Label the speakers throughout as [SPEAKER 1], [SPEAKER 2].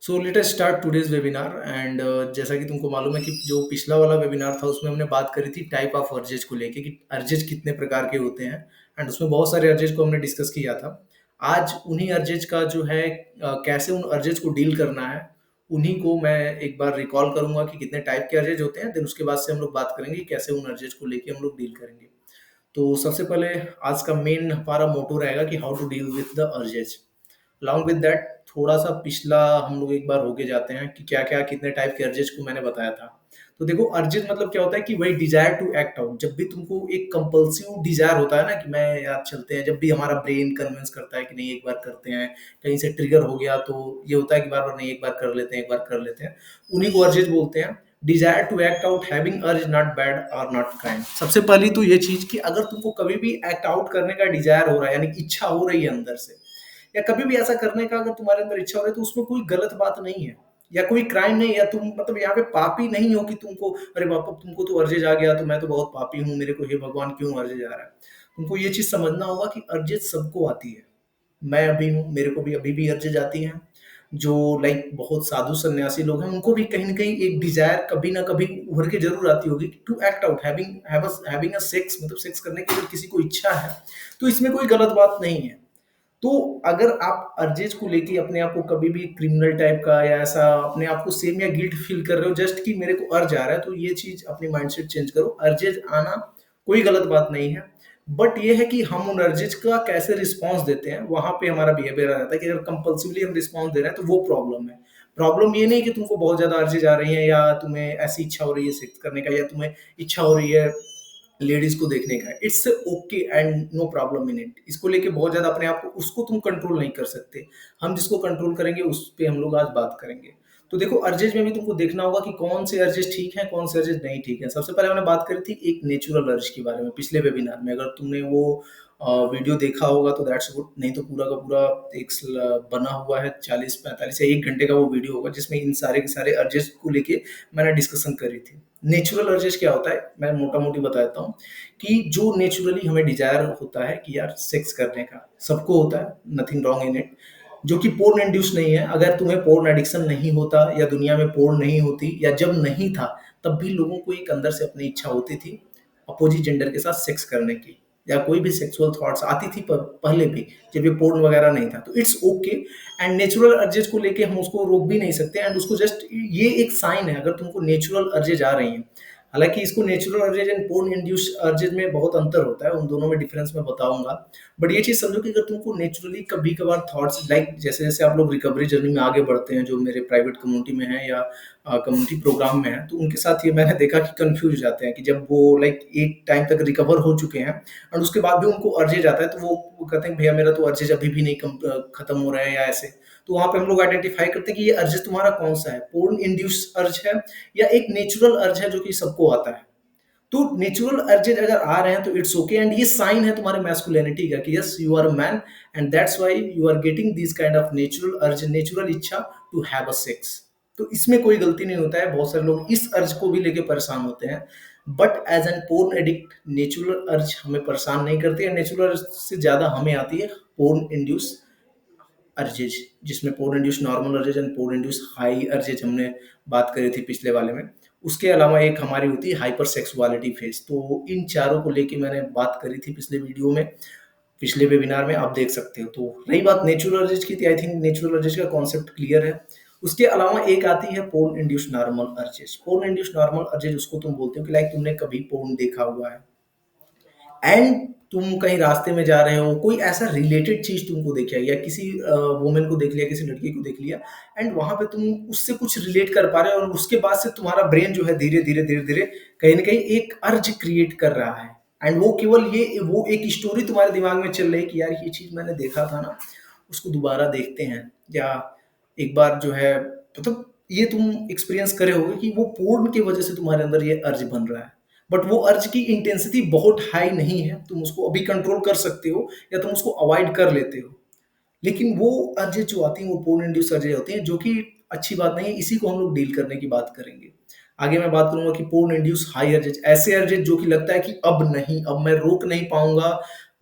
[SPEAKER 1] So let us start today's webinar and जैसा कि तुमको मालूम है कि जो पिछला वाला वेबिनार था उसमें हमने बात करी थी टाइप ऑफ अर्जेज को लेके कि अर्जेज कितने प्रकार के होते हैं एंड उसमें बहुत सारे अर्जेज को हमने डिस्कस किया था। आज उन्हीं अर्जेज का जो है कैसे उन अर्जेज को डील करना है उन्हीं को मैं एक बार रिकॉल करूंगा कि कितने टाइप के अर्जेज होते हैं, देन उसके बाद से हम लोग बात करेंगे कि कैसे उन अर्जेज को लेके हम लोग डील करेंगे। तो सबसे पहले आज का मेन हमारा मोटो रहेगा कि how to deal with the urges. Along with that थोड़ा सा पिछला हम लोग एक बार होके जाते हैं कि क्या क्या कितने टाइप के अर्जेज को मैंने बताया था। तो देखो, अर्जेज मतलब क्या होता है कि वही डिजायर टू एक्ट आउट। जब भी तुमको एक कंपल्सिव डिजायर होता है ना कि मैं यार चलते हैं, जब भी हमारा ब्रेन कन्विंस करता है कि नहीं एक बार करते हैं, कहीं से ट्रिगर हो गया तो ये होता है कि बार बार नहीं एक बार कर लेते हैं, एक बार कर लेते हैं, उन्हीं को अर्जेज बोलते हैं। Desire to act out having urge not bad और नॉट क्राइम। सबसे पहली तो ये चीज कि अगर तुमको कभी भी एक्ट आउट करने का डिजायर हो रहा है, यानी कि इच्छा हो रही है अंदर से, या कभी भी ऐसा करने का अगर तुम्हारे अंदर इच्छा हो रही है, तो उसमें कोई गलत बात नहीं है या कोई क्राइम नहीं है, या तुम मतलब यहाँ पे पापी नहीं हो कि तुमको अरे बापा तुमको तो अर्जेज आ गया तो मैं तो बहुत पापी हूँ, मेरे को हे भगवान क्यों अर्जेज आ रहा है। तुमको ये चीज समझना होगा कि अर्जेज सबको आती है। मैं अभी हूँ, मेरे को भी अभी भी अर्जेज आती हैं। जो लाइक बहुत साधु सन्यासी लोग हैं उनको भी कहीं ना कहीं एक डिजायर कभी ना कभी उभर के जरूर आती होगी to act out having a sex, मतलब सेक्स करने की अगर किसी को इच्छा है तो इसमें कोई गलत बात नहीं है। तो अगर आप अर्जेज को लेके अपने आप को कभी भी क्रिमिनल टाइप का या ऐसा अपने आप को सेम या गिल्ट फील कर रहे हो जस्ट कि मेरे को अर्ज आ रहा है, तो ये चीज अपनी माइंडसेट चेंज करो। अर्जेज आना कोई गलत बात नहीं है, बट ये है कि हम उन अर्जेज का कैसे रिस्पॉन्स देते हैं, वहां पे हमारा बिहेवियर आ जाता है कि अगर कंपल्सिवली हम रिस्पॉन्स दे रहे हैं तो वो प्रॉब्लम है। प्रॉब्लम ये नहीं कि तुमको बहुत ज्यादा अर्जेज आ रही है या तुम्हें ऐसी इच्छा हो रही है सेक्स करने का, या तुम्हें इच्छा हो रही है लेडीज को देखने का। It's okay and no problem in it. इसको लेके बहुत ज्यादा अपने आप को उसको तुम कंट्रोल नहीं कर सकते। हम जिसको कंट्रोल करेंगे उस पे हम लोग आज बात करेंगे। तो देखो, अर्जेज में भी तुमको देखना होगा कि कौन से अर्जेज ठीक है, कौन से अर्जेज नहीं ठीक है। सबसे पहले मैंने बात करी थी एक नेचुरल अर्ज के बारे में पिछले वेबिनार में। अगर तुमने वो वीडियो देखा होगा तो दैट्स गुड, नहीं तो पूरा का पूरा एक बना हुआ है 40-45 या 1 घंटे का वो वीडियो होगा जिसमें इन सारे के सारे अर्जेस को लेके मैंने डिस्कशन करी थी। नेचुरल अर्जेस क्या होता है, मैं मोटा मोटी बता देता हूँ कि जो नेचुरली हमें डिजायर होता है कि यार सेक्स करने का, सबको होता है, नथिंग रॉन्ग इन इट, जो कि पोर्न इंड्यूस नहीं है। अगर तुम्हें पोर्न एडिक्शन नहीं होता या दुनिया में पोर्न नहीं होती या जब नहीं था तब भी लोगों को एक अंदर से अपनी इच्छा होती थी अपोजिट जेंडर के साथ सेक्स करने की, या कोई भी सेक्सुअल थॉट्स आती थी पर पहले भी, जब ये पोर्न वगैरह नहीं था। तो it's okay and natural urges को लेके हम उसको रोक भी नहीं सकते एंड उसको जस्ट ये एक साइन है अगर तुमको नेचुरल अर्जेज आ रही हैं। हालांकि इसको natural urges and porn induce urges में बहुत अंतर होता है, उन दोनों में डिफरेंस मैं बताऊंगा। बट ये चीज समझो कि अगर तुमको नेचुरली कभी कभार थॉट्स लाइक जैसे जैसे आप लोग रिकवरी जर्नी में आगे बढ़ते हैं, जो मेरे प्राइवेट कम्युनिटी में है या कम्युनिटी प्रोग्राम में है, तो उनके साथ ये मैंने देखा कि कंफ्यूज हो जाते हैं कि जब वो लाइक एक टाइम तक रिकवर हो चुके हैं और उसके बाद भी उनको अर्जेज आता है, तो वो कहते हैं भैया मेरा तो अर्जेज अभी भी नहीं खत्म हो रहा है या ऐसे। तो वहां पे हम लोग आइडेंटिफाई करते हैं कि ये अर्ज तुम्हारा कौन सा है, पोर्न इंड्यूस अर्ज है या एक नेचुरल अर्ज है जो कि सबको आता है। तो नेचुरल अर्जेज अगर आ रहे हैं तो इट्स ओके एंड ये साइन है तुम्हारे मैस्कुलिनिटी का कि yes you are a man and that's why you are getting this kind of natural urge, natural इच्छा टू हैव अ सेक्स। तो इसमें कोई गलती नहीं होता है। बहुत सारे लोग इस अर्ज को भी लेके परेशान होते हैं, but as an porn addict natural urge हमें परेशान नहीं करती है। नेचुरल अर्ज से ज्यादा हमें आती है पोर्न इंड्यूस अर्जेज, जिसमें porn induce normal urges and porn induce high urges हमने बात करी थी पिछले वाले में। उसके अलावा एक हमारी होती है हाइपर सेक्सुअलिटी फेज। तो इन चारों को लेके मैंने बात करी थी पिछले वीडियो में, पिछले वेबिनार में, आप देख सकते हो। तो रही बात नेचुरल अर्जेज की, आई थिंक नेचुरल अर्जेज का कॉन्सेप्ट क्लियर है। उसके अलावा एक आती है porn induce normal urges. Porn induce normal urges उसको तुम बोलते हो कि लाइक तुमने कभी पोर्न देखा हुआ है एंड तुम कहीं रास्ते में जा रहे हो, कोई ऐसा रिलेटेड चीज तुमको दिख गया या किसी वुमेन को देख लिया, किसी लड़की को देख लिया एंड वहां पे तुम उससे कुछ रिलेट कर पा रहे हो, और उसके बाद से तुम्हारा ब्रेन जो है धीरे धीरे धीरे धीरे कहीं ना कहीं एक अर्ज क्रिएट कर रहा है एंड वो केवल ये वो एक स्टोरी तुम्हारे दिमाग में चल रही है कि यार ये चीज मैंने देखा था ना, उसको दोबारा देखते हैं, या एक बार जो है मतलब ये तुम एक्सपीरियंस करे होगे कि वो पोर्न की वजह से तुम्हारे अंदर ये अर्ज बन रहा है। बट वो अर्ज की इंटेंसिटी बहुत हाई नहीं है, तुम उसको अभी कंट्रोल कर सकते हो या तुम उसको अवॉइड कर लेते हो। लेकिन वो अर्जें जो आती हैं वो पोर्न इंड्यूस अर्जें होती हैं, जो कि अच्छी बात नहीं है। इसी को हम लोग डील करने की बात करेंगे। आगे मैं बात करूंगा कि पोर्न इंड्यूस हाई अर्जेज, ऐसे अर्जेज जो कि लगता है कि अब नहीं, अब मैं रोक नहीं पाऊंगा,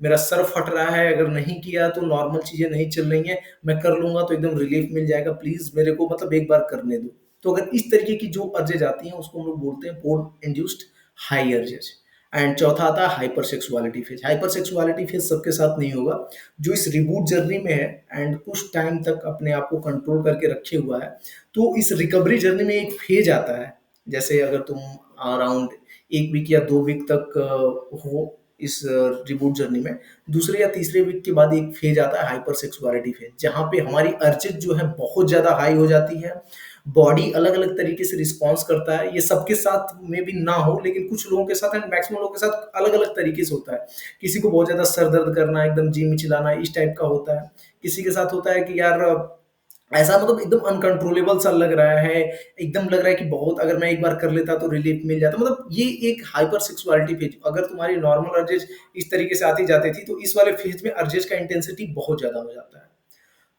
[SPEAKER 1] मेरा सर फट रहा है, अगर नहीं किया तो नॉर्मल चीजें नहीं चल रही हैं, मैं कर लूंगा तो एकदम रिलीफ मिल जाएगा, प्लीज मेरे को मतलब एक बार करने दो। तो अगर इस तरीके की जो अर्जेज आती हैं उसको हम लोग बोलते हैं porn induced high urges. And चौथा आता है hyper sexuality phase. Hyper sexuality phase सबके साथ नहीं होगा, जो इस रिबूट जर्नी में है एंड कुछ टाइम तक अपने आप को कंट्रोल करके रखे हुआ है, तो इस रिकवरी जर्नी में एक फेज आता है। जैसे अगर तुम अराउंड 1 वीक या 2 वीक तक हो इस रिबूट जर्नी में, दूसरे या तीसरे वीक के बाद एक फेज आता है हाइपर सेक्सुअलिटी फेज, जहाँ पे हमारी अर्जेस जो है बहुत ज्यादा हाई हो जाती है, बॉडी अलग अलग तरीके से रिस्पॉन्स करता है। ये सबके साथ में भी ना हो, लेकिन कुछ लोगों के साथ एंड मैक्सिमम लोगों के साथ अलग अलग तरीके से होता है। किसी को बहुत ज्यादा सर दर्द करना, एकदम जी मिचलाना, इस टाइप का होता है। किसी के साथ होता है कि यार ऐसा मतलब एकदम अनकंट्रोलेबल सा लग रहा है, एकदम लग रहा है कि बहुत अगर मैं एक बार कर लेता तो रिलीफ मिल जाता। मतलब ये एक हाइपर सेक्सुअलिटी फेज। अगर तुम्हारी नॉर्मल अर्जेज इस तरीके से आती जाती थी, तो इस वाले फेज में अर्जेज का इंटेंसिटी बहुत ज्यादा हो जाता है।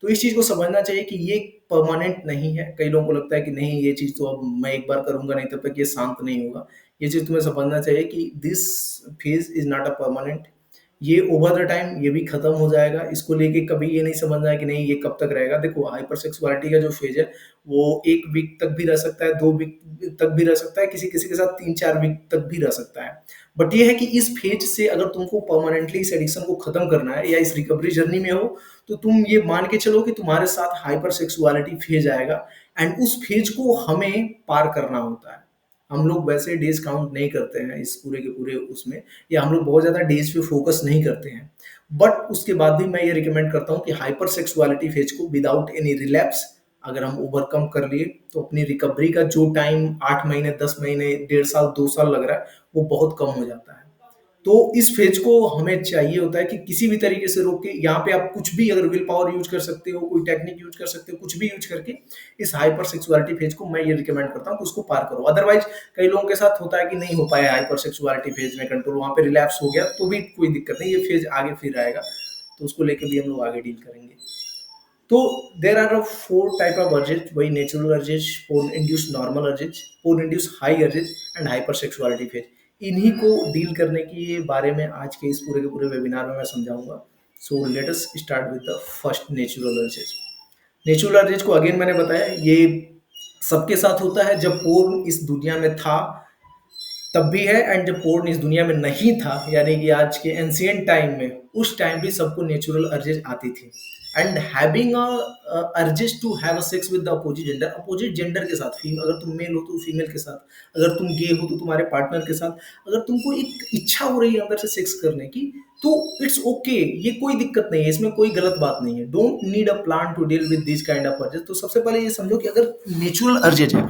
[SPEAKER 1] तो इस चीज को समझना चाहिए कि ये परमानेंट नहीं है। कई लोगों को लगता है कि नहीं ये चीज तो अब मैं एक बार करूंगा नहीं तब तक ये शांत नहीं होगा। ये चीज तुम्हें समझना चाहिए कि this phase is not a permanent. ये ओवर द टाइम ये भी खत्म हो जाएगा। इसको लेके कभी ये नहीं समझना है कि नहीं ये कब तक रहेगा। देखो हाइपर सेक्सुअलिटी का जो फेज है वो 1 वीक तक भी रह सकता है, 2 वीक तक भी रह सकता है, किसी किसी के साथ 3-4 वीक तक भी रह सकता है। बट ये है कि इस फेज से अगर तुमको परमानेंटली इस एडिक्शन को खत्म करना है या इस रिकवरी जर्नी में हो, तो तुम ये मान के चलो कि तुम्हारे साथ हाइपर सेक्सुअलिटी फेज आएगा। एंड उस फेज को हमें पार करना होता है। हम लोग वैसे डेज काउंट नहीं करते हैं इस पूरे के पूरे उसमें, या हम लोग बहुत ज्यादा डेज पे फोकस नहीं करते हैं। बट उसके बाद भी मैं ये रिकमेंड करता हूँ कि हाइपर सेक्सुअलिटी फेज को विदाउट एनी रिलैप्स अगर हम ओवरकम कर लिए, तो अपनी रिकवरी का जो टाइम 8 महीने, 10 महीने, 1.5 साल, 2 साल लग रहा है, वो बहुत कम हो जाता है। तो इस फेज को हमें चाहिए होता है कि किसी भी तरीके से रोक के, यहाँ पे आप कुछ भी अगर विल पावर यूज कर सकते हो, कोई टेक्निक यूज कर सकते हो, कुछ भी यूज करके इस हाइपर सेक्सुअलिटी फेज को मैं ये रिकमेंड करता हूँ कि उसको पार करो। अदरवाइज कई लोगों के साथ होता है कि नहीं हो पाया हाइपर सेक्सुअलिटी फेज में कंट्रोल, वहां पे रिलैप्स हो गया, तो भी कोई दिक्कत नहीं, ये फेज आगे फिर आएगा, तो उसको लेके भी हम लोग आगे डील करेंगे। तो there are 4 type of urges, वही natural urges, porn induce normal urges, porn induce high urges and hypersexuality phase. इन्हीं को डील करने के बारे में आज के इस पूरे के पूरे वेबिनार में मैं समझाऊंगा। So let us start with the first natural urges. Natural urges को अगेन मैंने बताया ये सबके साथ होता है। जब पोर्न इस दुनिया में था तब भी है, एंड जब पोर्न इस दुनिया में नहीं था, यानी कि आज के एंशियंट टाइम में, उस टाइम भी सबको नेचुरल अर्जेज आती थी। And having urges to have a sex with the opposite gender, opposite gender के साथ, अगर तुम मेल हो तो फीमेल के साथ, अगर तुम गे हो तो तुम्हारे पार्टनर के साथ, अगर तुमको एक इच्छा हो रही है अंदर से सेक्स करने की, तो इट्स ओके, ये कोई दिक्कत नहीं है, इसमें कोई गलत बात नहीं है। Don't need a plan to deal with this kind of urges. तो सबसे पहले ये समझो कि अगर नेचुरल अर्जेज है,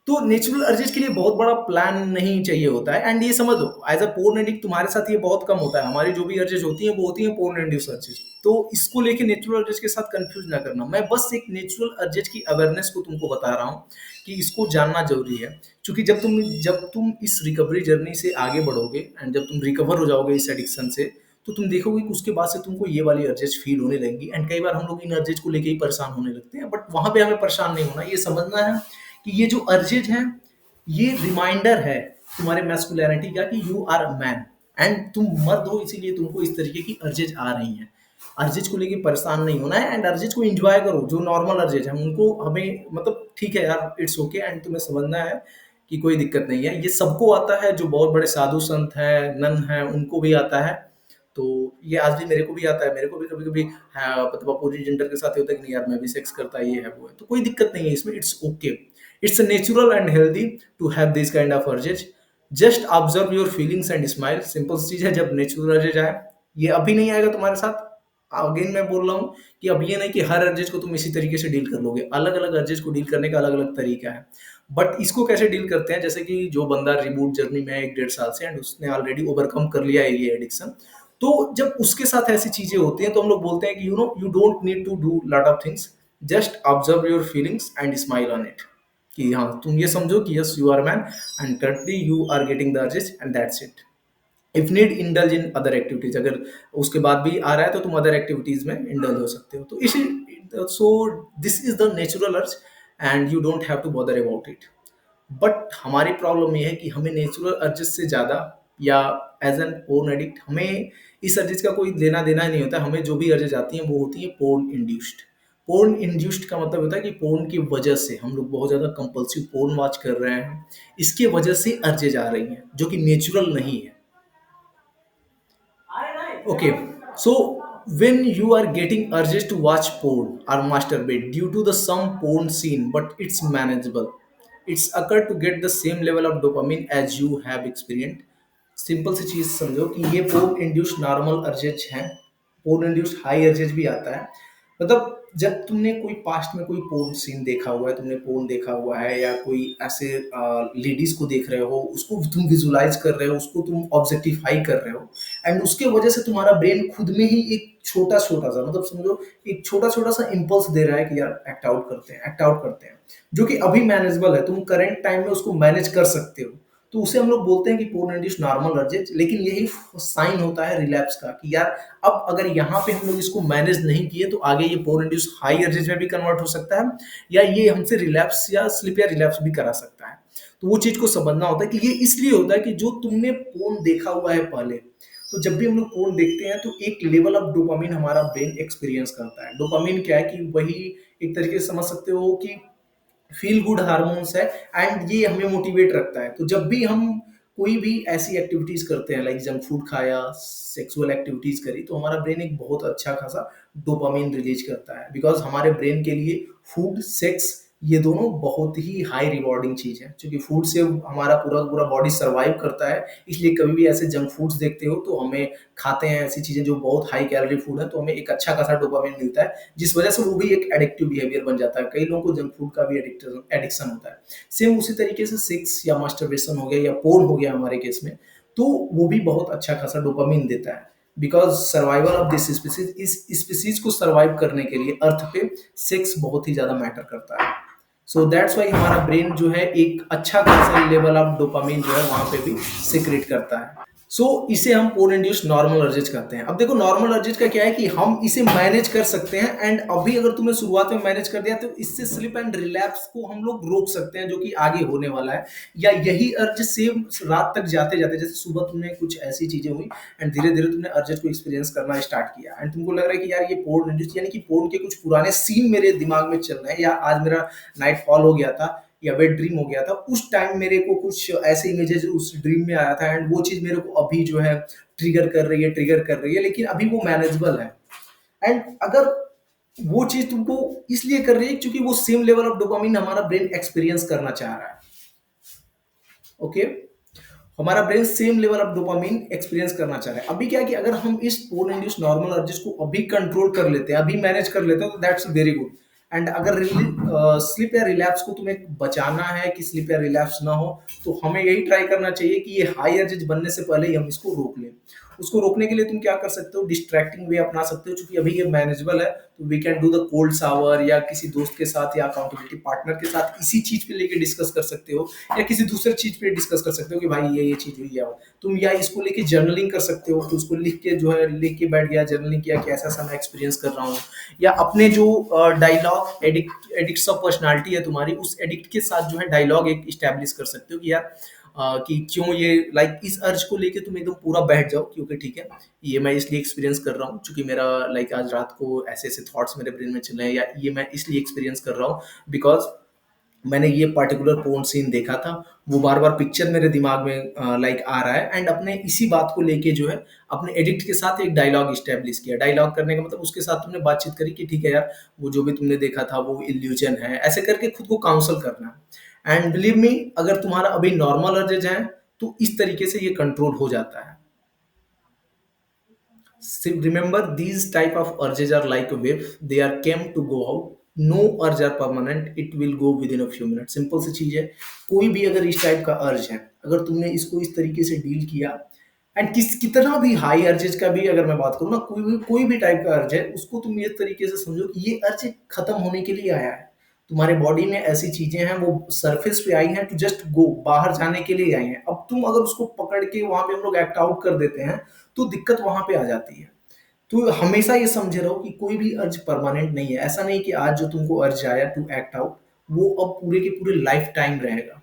[SPEAKER 1] तो नेचुरल अर्जेज के लिए बहुत बड़ा प्लान नहीं चाहिए होता है। एंड ये समझ लो एज अ पोर्न एडिक्ट तुम्हारे साथ ये बहुत कम होता है। हमारी जो भी अर्जेज होती हैं वो होती हैं पोर्न इंड्यूस अर्जेज। तो इसको लेके नेचुरल अर्जेज के साथ कंफ्यूज ना करना। मैं बस एक नेचुरल अर्जेज की अवेयरनेस को तुमको बता रहा हूँ कि इसको जानना जरूरी है। क्योंकि जब तुम इस रिकवरी जर्नी से आगे बढ़ोगे एंड जब तुम रिकवर हो जाओगे इस एडिक्शन से, तो तुम देखोगे कि उसके बाद से तुमको ये वाली अर्जेज फील होने लगेंगी। एंड कई बार हम लोग इन अर्जेज को लेके ही परेशान होने लगते हैं, बट वहां पे हमें परेशान नहीं होना। ये समझना है कि ये जो अर्जेज हैं, ये रिमाइंडर है तुम्हारे मैस्कुलिनिटी का कि you are a man and तुम मर्द हो, इसीलिए तुमको इस तरीके की अर्जेज आ रही हैं। अर्जेज को लेके परेशान नहीं होना है, एंड अर्जेज को एंजॉय करो। जो नॉर्मल अर्जेज है उनको हमें मतलब ठीक है यार, इट्स ओके। एंड तुम्हें समझना है कि कोई दिक्कत नहीं है, ये सबको आता है। जो बहुत बड़े साधु संत हैं, नन हैं, उनको भी आता है। तो ये आज भी मेरे को भी आता है। मेरे को भी कभी कभी मतलब अपोजिट जेंडर के साथ ये होता है कि नहीं यार मैं भी सेक्स करता, ये है वो है, तो कोई दिक्कत नहीं है इसमें, it's okay. It's natural and healthy to have this kind of urges. Just observe your feelings and smile. Simple चीज है, जब नेचुरल अर्जेज आए, ये अभी नहीं आएगा तुम्हारे साथ। अगेन मैं बोल रहा हूँ कि अब ये नहीं कि हर अर्जेज को तुम इसी तरीके से डील कर लोगे। अलग अलग अर्जेज को डील करने का अलग अलग तरीका है। बट इसको कैसे डील करते हैं, जैसे कि जो बंदा रिबूट जर्नी में है 1-1.5 साल से, एंड उसने ऑलरेडी ओवरकम कर लिया है ये एडिक्शन, तो जब उसके साथ ऐसी चीजें होती हैं तो हम लोग बोलते हैं कि you don't need to do lot of things, just observe your feelings and smile on it. कि हाँ तुम ये समझो कि yes you are man and currently you are getting the urges and that's it. If need indulge in other activities, अगर उसके बाद भी आ रहा है तो तुम अदर एक्टिविटीज में इंडल्ज हो सकते हो। तो इसी so this is the natural urge and you don't have to bother about it. But हमारी प्रॉब्लम ये है कि हमें नेचुरल अर्जेस से ज्यादा, या एज एन पोर्न एडिक्ट हमें इस अर्जेस का कोई लेना देना नहीं होता, हमें जो भी अर्जेस आती हैं वो होती है पोर्न इंड्यूस्ड। पोर्न इंड्यूस्ड का मतलब होता है कि पोर्न की वजह से हम लोग बहुत ज़्यादा कंपल्सिव पोर्न वॉच कर रहे हैं, इसके वजह से अर्जेज आ रही हैं जो कि नेचुरल नहीं है। Okay, so when you are getting urges to watch porn or masturbate due to the some porn scene, but it's manageable. It's occur to get the same level of dopamine as you have experienced. Simple सी चीज समझो कि ये porn induced normal urges हैं, porn induced high urges भी आता है। मतलब जब तुमने कोई पास्ट में कोई पोर्न सीन देखा हुआ है, तुमने पोर्न देखा हुआ है या कोई ऐसे लेडीज को देख रहे हो, उसको तुम विजुलाइज कर रहे हो, उसको तुम ऑब्जेक्टिफाई कर रहे हो, एंड उसके वजह से तुम्हारा ब्रेन खुद में ही एक छोटा छोटा सा, मतलब समझो एक छोटा छोटा सा इम्पल्स दे रहा है कि यार एक्ट आउट करते हैं, एक्ट आउट करते हैं, जो कि अभी मैनेजेबल है, तुम करंट टाइम में उसको मैनेज कर सकते हो। तो उसे हम लोग बोलते हैं कि पोर्न इंड्यूस्ड नॉर्मल अर्जेज। लेकिन यही साइन होता है रिलैप्स का कि यार अब अगर यहाँ पे हम लोग इसको मैनेज नहीं किए तो आगे ये पोर्न इंड्यूस्ड हाई अर्जेज में भी कन्वर्ट हो सकता है, या ये हमसे रिलैप्स या स्लिप या रिलैप्स भी करा सकता है। तो वो चीज को समझना होता है कि ये इसलिए होता है कि जो तुमने पोर्न देखा हुआ है पहले, तो जब भी हम लोग पोर्न देखते हैं तो एक लेवल ऑफ डोपामिन हमारा ब्रेन एक्सपीरियंस करता है। डोपामिन क्या है कि वही एक तरीके से समझ सकते हो कि फील गुड हार्मोन्स है, एंड ये हमें मोटिवेट रखता है। तो जब भी हम कोई भी ऐसी एक्टिविटीज करते हैं, लाइक जंक फूड खाया, सेक्सुअल एक्टिविटीज करी, तो हमारा ब्रेन एक बहुत अच्छा खासा डोपामिन रिलीज करता है, बिकॉज हमारे ब्रेन के लिए फूड, सेक्स, ये दोनों बहुत ही हाई रिवॉर्डिंग चीज है। क्योंकि फूड से हमारा पूरा पूरा बॉडी सर्वाइव करता है, इसलिए कभी भी ऐसे जंक फूड्स देखते हो तो हमें खाते हैं ऐसी चीजें जो बहुत हाई कैलोरी फूड है, तो हमें एक अच्छा खासा डोपामिन मिलता है, जिस वजह से वो भी एक एडिक्टिव बिहेवियर बन जाता है। कई लोगों को जंक फूड का भी एडिक्शन होता है। सेम उसी तरीके से सेक्स या मास्टरबेशन हो गया या पोर्न हो गया हमारे केस में, तो वो भी बहुत अच्छा खासा डोपामिन देता है, because survival of this species, इस स्पीसीज को सर्वाइव करने के लिए अर्थ पे सेक्स बहुत ही ज्यादा मैटर करता है। सो दैट्स वाई हमारा ब्रेन जो है एक अच्छा खासा लेवल ऑफ डोपामिन जो है वहां पे भी सिक्रेट करता है। सो इसे हम पोर्न इंड्यूस्ड नॉर्मल अर्जेज कहते हैं। अब देखो नॉर्मल अर्जेज का क्या है कि हम इसे मैनेज कर सकते हैं, एंड अभी अगर तुमने शुरुआत में मैनेज कर दिया तो इससे स्लिप एंड रिलैप्स को हम लोग रोक सकते हैं, जो कि आगे होने वाला है। या यही अर्ज सेम रात तक जाते जाते, जैसे सुबह तुमने कुछ ऐसी चीजें हुई एंड धीरे धीरे तुमने अर्जेज को एक्सपीरियंस करना स्टार्ट किया, एंड तुमको लग रहा है कि यार ये पोर्न इंड्यूस्ड, यानी कि पोर्न के कुछ पुराने सीन मेरे दिमाग में चल रहे हैं, या आज मेरा नाइट फॉल हो गया था या वेट ड्रीम हो गया था, उस टाइम मेरे को कुछ ऐसे इमेजेस उस ड्रीम में आया था, एंड वो चीज मेरे को अभी जो है ट्रिगर कर रही है, लेकिन अभी वो मैनेजेबल है। एंड अगर वो चीज तुमको इसलिए कर रही है क्योंकि वो सेम लेवल ऑफ डोपामिन हमारा ब्रेन एक्सपीरियंस करना चाह रहा है। ओके, हमारा brain same level of dopamine experience करना चाह रहा है। अभी क्या है कि अगर हम इस पोर्न इंड्यूस्ड नॉर्मल अर्जेस को अभी कंट्रोल कर लेते हैं, अभी मैनेज कर लेते हैं, तो दैट्स वेरी गुड। एंड अगर स्लिप या रिलैप्स को तुम्हें बचाना है कि स्लिप या रिलैप्स ना हो, तो हमें यही ट्राई करना चाहिए कि ये हाई अर्जेज बनने से पहले ही हम इसको रोक लें। उसको रोकने के लिए तुम क्या कर सकते हो, डिस्ट्रैक्टिंग वे अपना सकते हो, क्योंकि अभी ये मैनेजेबल है, तो we can do the cold shower, या किसी दोस्त के साथ या अकाउंटेबिलिटी पार्टनर के साथ इसी चीज पे लेके डिस्कस कर सकते हो, या किसी दूसरे चीज पे डिस्कस कर सकते हो कि भाई ये चीज हुई है। तुम या इसको लेके जर्नलिंग कर सकते हो कि उसको लिख के जो है लिख के बैठ गया, जर्नलिंग किया कि ऐसा ऐसा मैं एक्सपीरियंस कर रहा हूँ, या अपने जो डायलॉग एडिक्ट्स ऑफ पर्सनालिटी है तुम्हारी, उस एडिक्ट के साथ जो है डायलॉग एक स्टैब्लिश कर सकते हो कि यार कि क्यों ये लाइक इस अर्ज को लेके तुम एकदम पूरा बैठ जाओ, क्योंकि ठीक है ये मैं इसलिए एक्सपीरियंस कर रहा हूँ क्योंकि मेरा लाइक आज रात को ऐसे ऐसे थॉट्स मेरे ब्रेन में चल रहे हैं, या ये मैं इसलिए एक्सपीरियंस कर रहा हूँ बिकॉज मैंने ये पर्टिकुलर पोर्न सीन देखा था, वो बार बार पिक्चर मेरे दिमाग में लाइक आ रहा है, एंड अपने इसी बात को लेके जो है अपने एडिक्ट के साथ एक डायलॉग स्टैब्लिश किया। डायलॉग करने का मतलब उसके साथ तुमने बातचीत करी कि ठीक है यार वो जो भी तुमने देखा था वो इल्यूजन है, ऐसे करके खुद को काउंसल करना। एंड बिलीव मी, अगर तुम्हारा अभी नॉर्मल अर्जेज है तो इस तरीके से ये कंट्रोल हो जाता है। Remember, these type of urges are like a wave. They are came to go out. No urge are permanent. It will go within a few minutes. Simple सी चीज है। कोई भी अगर इस टाइप का अर्ज है, अगर तुमने इसको इस तरीके से डील किया, एंड कितना भी हाई अर्जेज का भी अगर मैं बात करूँ ना, कोई भी टाइप का अर्ज है, उसको तुम ये तरीके से समझो कि ये अर्ज खत्म होने के लिए आया है। तुम्हारे बॉडी में ऐसी चीजें हैं वो सरफेस पे आई हैं टू जस्ट गो, बाहर जाने के लिए आई हैं। अब तुम अगर उसको पकड़ के वहां पे हम लोग एक्ट आउट कर देते हैं, तो दिक्कत वहां पे आ जाती है। तो हमेशा ये समझे रहो कि कोई भी अर्ज परमानेंट नहीं है। ऐसा नहीं कि आज जो तुमको अर्ज आया टू एक्ट आउट, वो अब पूरे के पूरे लाइफ टाइम रहेगा,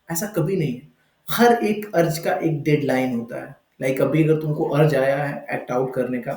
[SPEAKER 1] ऐसा कभी नहीं है। हर एक अर्ज का एक डेडलाइन होता है, लाइक अभी अगर तुमको अर्ज आया है एक्ट आउट करने का,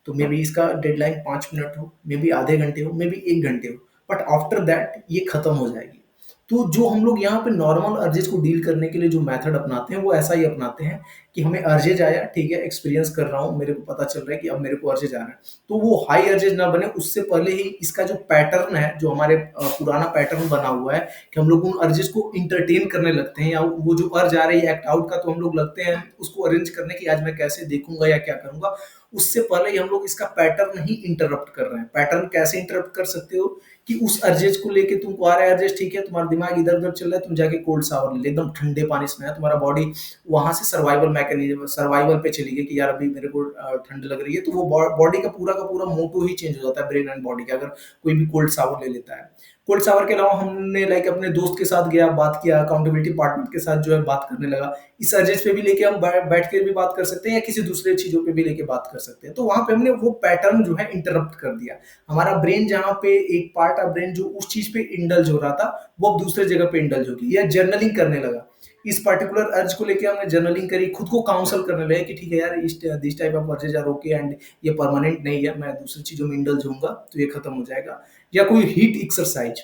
[SPEAKER 1] तो मे बी इसका डेडलाइन 5 मिनट हो, मे बी आधे घंटे हो, मे बी 1 घंटे हो, बट आफ्टर दैट ये खत्म हो जाएगी। तो जो हम लोग यहाँ पे नॉर्मल अर्जेस को डील करने के लिए जो मेथड अपनाते हैं वो ऐसा ही अपनाते हैं कि हमें अर्जेज आया, ठीक है, एक्सपीरियंस कर रहा हूँ, मेरे को पता चल रहा है कि अब मेरे को अर्जेज आ रहा है, तो वो हाई अर्जेज ना बने उससे पहले ही इसका जो पैटर्न है, जो हमारे पुराना पैटर्न बना हुआ है कि हम लोग उन अर्जेस को इंटरटेन करने लगते हैं, या वो जो अर्ज आ रही है एक्ट आउट का, तो हम लोग लगते हैं उसको अरेंज करने की आज मैं कैसे देखूंगा या क्या करूंगा। उससे पहले ही हम लोग इसका पैटर्न ही इंटरप्ट कर रहे हैं। पैटर्न कैसे इंटरप्ट कर सकते हो कि उस अर्जेज को लेके तुमको आ रहा है अर्जेज, ठीक है, तुम्हारा दिमाग इधर उधर चल रहा है, तुम जाके कोल्ड शावर ले लो, एकदम ठंडे पानी से नहाया, तुम्हारा बॉडी वहां से सर्वाइवल मैकेनिज्म, सर्वाइवल पे चली गई कि यार अभी मेरे को ठंड लग रही है, तो वो बॉडी का पूरा मोटो ही चेंज हो जाता है, ब्रेन एंड बॉडी का, अगर कोई भी कोल्ड शावर ले लेता है। कोल्ड शावर के अलावा हमने लाइक अपने दोस्त के साथ गया, बात किया, अकाउंटेबिलिटी पार्टनर के साथ जो है बात करने लगा, इस अर्जेस पे भी लेके हम बैठ के भी बात कर सकते हैं, या किसी दूसरे चीजों पे भी लेके बात कर सकते हैं। तो वहां पे हमने वो पैटर्न जो है इंटरप्ट कर दिया। हमारा ब्रेन जहाँ पे एक पार्ट ऑफ ब्रेन जो उस चीज पे इंडल्ज हो रहा था, वो अब दूसरे जगह पे इंडल्ज होगी, या जर्नलिंग करने लगा। इस पर्टिकुलर अर्ज को लेके हमने जर्नलिंग करी, खुद को काउंसल करने लगे कि ठीक है यार, इस this type of urges are okay and ये परमानेंट नहीं है, मैं दूसरी चीजों में इंडल्ज होऊंगा तो ये खत्म हो जाएगा। या कोई हीट एक्सरसाइज,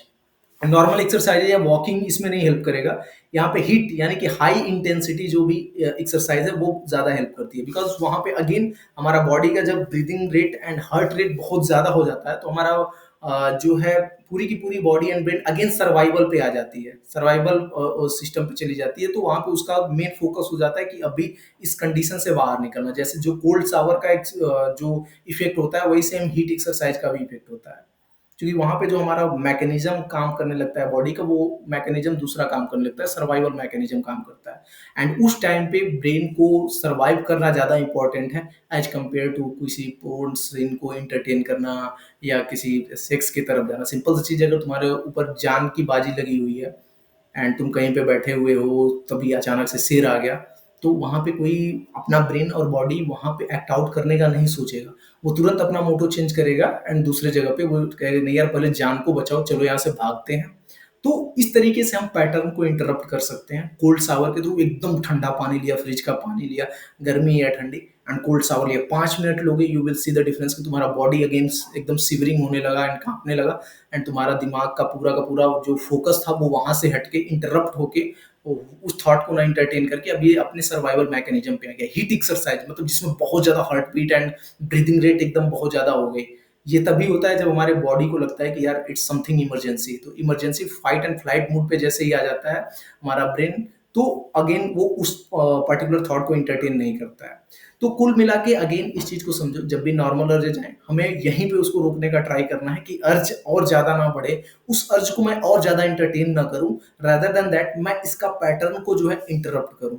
[SPEAKER 1] नॉर्मल एक्सरसाइज है या वॉकिंग इसमें नहीं हेल्प करेगा, यहाँ पे हिट यानी कि हाई इंटेंसिटी जो भी एक्सरसाइज है वो ज्यादा हेल्प करती है, बिकॉज वहां पे अगेन हमारा बॉडी का जब breathing rate and heart rate बहुत ज्यादा हो जाता है, तो हमारा जो है पूरी की पूरी body and brain again survival पे आ जाती है, सर्वाइवल सिस्टम पे चली जाती है, तो वहां पे उसका मेन फोकस हो जाता है कि अभी इस कंडीशन से बाहर निकलना। जैसे जो कोल्ड शावर का जो इफेक्ट होता है, वही सेम हीट एक्सरसाइज का भी इफेक्ट होता है, क्योंकि वहां पे जो हमारा मैकेनिज्म काम करने लगता है बॉडी का, वो मैकेनिज्म दूसरा काम करने लगता है, सर्वाइवल मैकेनिज्म काम करता है, एंड उस टाइम पे ब्रेन को सर्वाइव करना ज्यादा इंपॉर्टेंट है एज कम्पेयर टू किसी पोर्न सीन को एंटरटेन करना या किसी सेक्स की तरफ जाना। सिंपल सी चीज, अगर तुम्हारे ऊपर जान की बाजी लगी हुई है एंड तुम कहीं पे बैठे हुए हो, तभी अचानक से शेर आ गया, तो वहां पे कोई अपना ब्रेन और बॉडी वहां पे एक्ट आउट करने का नहीं सोचेगा, वो तुरंत अपना मोटो चेंज करेगा एंड दूसरे जगह पे वो कहेगा नहीं यार, पहले जान को बचाओ, चलो यहाँ से भागते हैं। तो इस तरीके से हम पैटर्न को इंटरप्ट कर सकते हैं। कोल्ड शावर के थ्रू एकदम ठंडा पानी लिया, फ्रिज का पानी लिया, गर्मी या ठंडी, एंड कोल्ड शावर लिया, 5 मिनट लोगे, you will see the difference कि तुम्हारा बॉडी अगेन एकदम सिवरिंग होने लगा एंड कांपने लगा, एंड तुम्हारा दिमाग का पूरा जो फोकस था वो वहां से हटके इंटरप्ट होके उस थॉट को ना इंटरटेन करके अब ये अपने सर्वाइवल मैकेनिज्म पे आ गया। हीट एक्सरसाइज मतलब जिसमें बहुत ज्यादा heart beat and breathing rate एकदम बहुत ज्यादा हो गई, ये तभी होता है जब हमारे बॉडी को लगता है कि यार इट्स समथिंग इमरजेंसी, तो emergency fight and flight mode पे जैसे ही आ जाता है हमारा ब्रेन, तो अगेन वो उस पर्टिकुलर थॉट को इंटरटेन नहीं करता है। तो कुल मिला के अगेन इस चीज को समझो, जब भी नॉर्मल अर्ज जाए हमें यहीं पे उसको रोकने का ट्राई करना है कि अर्ज और ज्यादा ना बढ़े, उस अर्ज को मैं और ज्यादा इंटरटेन ना करूं, रादर देन दैट मैं इसका पैटर्न को जो है इंटरप्ट करूं।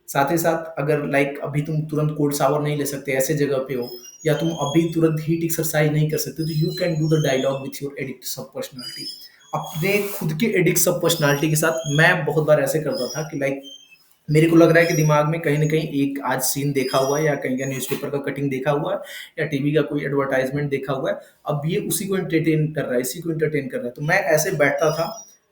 [SPEAKER 1] साथ ही साथ अगर लाइक अभी तुम तुरंत कोल्ड शावर नहीं ले सकते, ऐसे जगह पे हो, या तुम अभी तुरंत हीट एक्सरसाइज नहीं कर सकते, तो you can do the dialogue with your addict sub personality. अपने खुद के एडिक्ट सब पर्सनालिटी के साथ मैं बहुत बार ऐसे करता था कि लाइक मेरे को लग रहा है कि दिमाग में कहीं न कहीं एक आज सीन देखा हुआ है, या कहीं का न्यूज़पेपर का कटिंग देखा हुआ है, या टीवी का कोई एडवर्टाइज़मेंट देखा हुआ है। अब ये उसी को एंटरटेन कर रहा है, इसी को एंटरटेन कर रहा है। तो मैं ऐसे बैठता था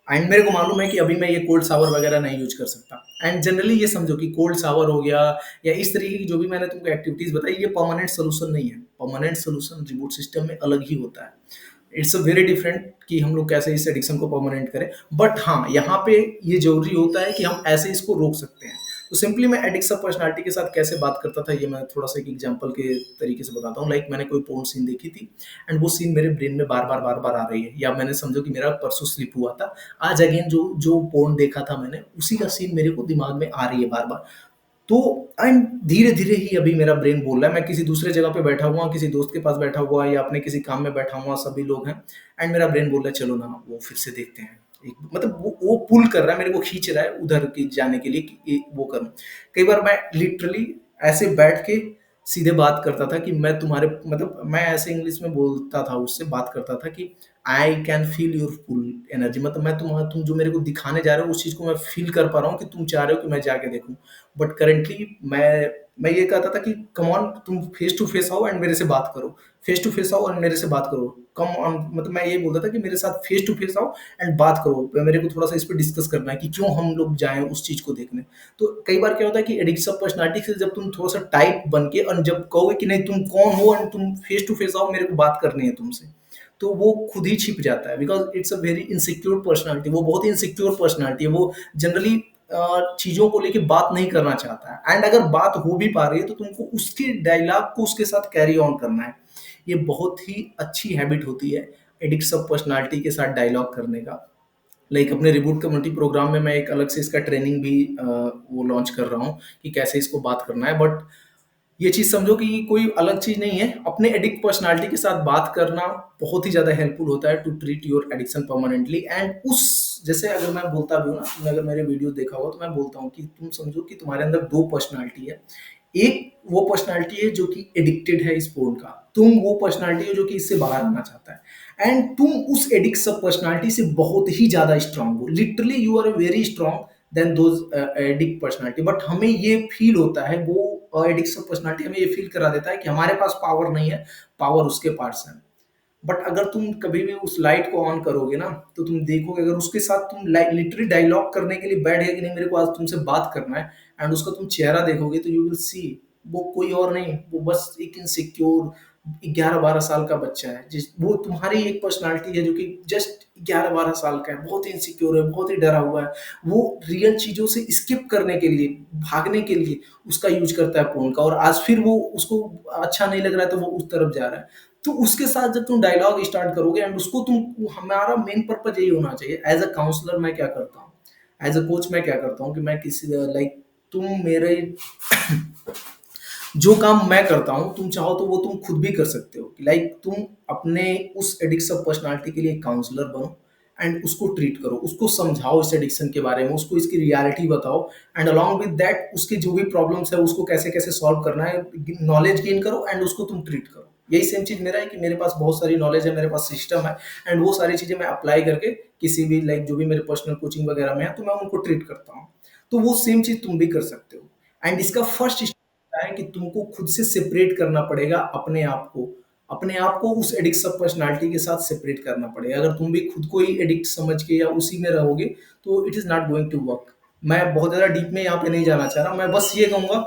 [SPEAKER 1] एंड मेरे को मालूम है कि अभी मैं ये कोल्ड शावर वगैरह नहीं यूज़ कर सकता। एंड जनरली ये समझो कि कोल्ड शावर हो गया या इस तरीके की जो भी मैंने तुमको एक्टिविटीज़ बताई, ये परमानेंट सॉल्यूशन नहीं है। परमानेंट सॉल्यूशन रिमोट सिस्टम में अलग ही होता है। इट्स अ वेरी डिफरेंट कि हम लोग कैसे इस एडिक्शन को परमानेंट करें। बट हाँ, यहाँ पे ये ज़रूरी होता है कि हम ऐसे इसको रोक सकते हैं। तो सिंपली मैं एडिक्स ऑफ पर्सनैलिटी के साथ कैसे बात करता था, ये मैं थोड़ा-सा एक एग्ज़ाम्पल के तरीके से बताता हूँ। लाइक मैंने कोई पोर्न सीन देखी थी एंड वो सीन मेरे ब्रेन में बार-बार आ रही है, या मैंने समझो कि मेरा परसों स्लिप हुआ था। आज अगेन जो जो पोर्न देखा था मैंने, उसी का सीन मेरे को दिमाग में आ रही है बार-बार। तो एंड धीरे-धीरे ही अभी मेरा ब्रेन बोल रहा है, मैं किसी दूसरे जगह पे बैठा हुआ हूँ, किसी दोस्त के पास बैठा हुआ या अपने किसी काम में बैठा हुआ, सभी लोग हैं, एंड मेरा ब्रेन बोल रहा है चलो ना वो फिर से देखते हैं। एक मतलब वो पुल कर रहा है, मेरे को खींच रहा है उधर की जाने के लिए कि वो करूँ। कई बार मैं लिटरली ऐसे बैठ के सीधे बात करता था कि मैं तुम्हारे मतलब मैं ऐसे इंग्लिश में बोलता था, उससे बात करता था कि I can feel your full energy, मतलब मैं तुम जो मेरे को दिखाने जा रहे हो उस चीज़ को मैं फील कर पा रहा हूँ कि तुम चाह रहे हो कि मैं जाके देखूँ। बट करेंटली मैं ये कहता था कि कम ऑन तुम फेस टू फेस आओ एंड मेरे से बात करो, फेस टू फेस आओ एंड मेरे से बात करो, कम ऑन, मतलब मैं ये बोलता था कि मेरे साथ फेस टू फेस आओ एंड बात करो, मेरे को थोड़ा सा इस पे डिस्कस करना है कि क्यों हम लोग जाएं उस चीज़ को देखने। तो कई बार क्या होता है कि एडिक्शन पर्सनालिटी से जब तुम थोड़ा सा टाइप बन के और जब कहोगे कि नहीं तुम कौन हो एंड तुम फेस टू फेस आओ मेरे को बात करनी है तुमसे, तो वो खुद ही छिप जाता है, because it's a very insecure personality, वो बहुत ही इनसिक्योर पर्सनालिटी है, वो जनरली चीजों को लेके बात नहीं करना चाहता है, एंड अगर बात हो भी पा रही है तो तुमको उसके डायलॉग को उसके साथ कैरी ऑन करना है। ये बहुत ही अच्छी हैबिट होती है एडिक्ट सब पर्सनालिटी के साथ डायलॉग करने का। लाइक अपने रिबूट कम्युनिटी प्रोग्राम में मैं एक अलग से इसका ट्रेनिंग भी वो लॉन्च कर रहा हूँ कि कैसे इसको बात करना है। बट ये चीज़ समझो कि कोई अलग चीज़ नहीं है, अपने एडिक्ट पर्सनालिटी के साथ बात करना बहुत ही ज़्यादा हेल्पफुल होता है to treat your addiction permanently. And उस जैसे अगर मैं बोलता भी हूँ ना, तुमने अगर मेरे वीडियो देखा हुआ तो मैं बोलता हूँ कि तुम समझो कि तुम्हारे अंदर दो पर्सनालिटी है। एक वो पर्सनालिटी है जो कि एडिक्टेड है इस फोन का, तुम वो पर्सनालिटी हो जो कि इससे बाहर आना चाहता है, एंड तुम उस एडिक्ट सब पर्सनालिटी से बहुत ही ज्यादा स्ट्रांग हो, literally you are very strong then those addict personality. But हमें ये फील होता है, वो एडिक्ट सब पर्सनालिटी हमें ये फील करा देता है कि हमारे पास पावर नहीं है, पावर उसके पास है। बट अगर तुम कभी भी उस लाइट को ऑन करोगे ना, तो तुम देखोगे अगर उसके साथ तुम लिटरली डायलॉग करने के लिए बैठ गए कि नहीं मेरे को आज तुमसे बात करना है, एंड उसका तुम चेहरा देखोगे तो यू विल सी वो कोई और नहीं, वो बस एक इनसिक्योर 11-12 साल का बच्चा है, जिस वो तुम्हारी एक पर्सनालिटी है जो कि जस्ट 11-12 साल का है, बहुत ही इनसिक्योर है, बहुत ही डरा हुआ है। वो रियल चीजों से स्किप करने के लिए, भागने के लिए उसका यूज करता है फोन का, और आज फिर वो उसको अच्छा नहीं लग रहा है तो वो उस तरफ जा रहा है। तो उसके साथ जब तुम डायलॉग स्टार्ट करोगे एंड उसको तुम, हमारा मेन पर्पज यही होना चाहिए। एज अ काउंसलर मैं क्या करता हूँ, एज अ कोच मैं क्या करता हूँ कि मैं किसी लाइक तुम मेरे जो काम मैं करता हूँ तुम चाहो तो वो तुम खुद भी कर सकते हो, लाइक तुम अपने उस एडिक्शन पर्सनालिटी के लिए काउंसलर बनो एंड उसको ट्रीट करो, उसको समझाओ इस एडिक्शन के बारे में, उसको इसकी रियलिटी बताओ, एंड अलॉन्ग विद दैट उसकी जो भी प्रॉब्लम्स है उसको कैसे कैसे सॉल्व करना है, नॉलेज गेन करो एंड उसको तुम ट्रीट करो। यही सेम चीज मेरा है कि मेरे पास बहुत सारी नॉलेज है, मेरे पास सिस्टम है, एंड वो सारी चीजें मैं अप्लाई करके किसी भी लाइक जो भी मेरे पर्सनल कोचिंग वगैरह में है तो मैं उनको ट्रीट करता हूँ। तो वो सेम चीज तुम भी कर सकते हो। एंड इसका फर्स्ट है कि तुमको खुद से सेपरेट करना पड़ेगा अपने आप को, अपने आप को उस एडिक्ट सब पर्सनालिटी के साथ सेपरेट करना पड़ेगा। अगर तुम भी खुद को ही एडिक्ट समझ के या उसी में रहोगे तो it is not going to work. मैं बहुत ज्यादा डीप में यहाँ पे नहीं जाना चाह रहा, मैं बस ये कहूंगा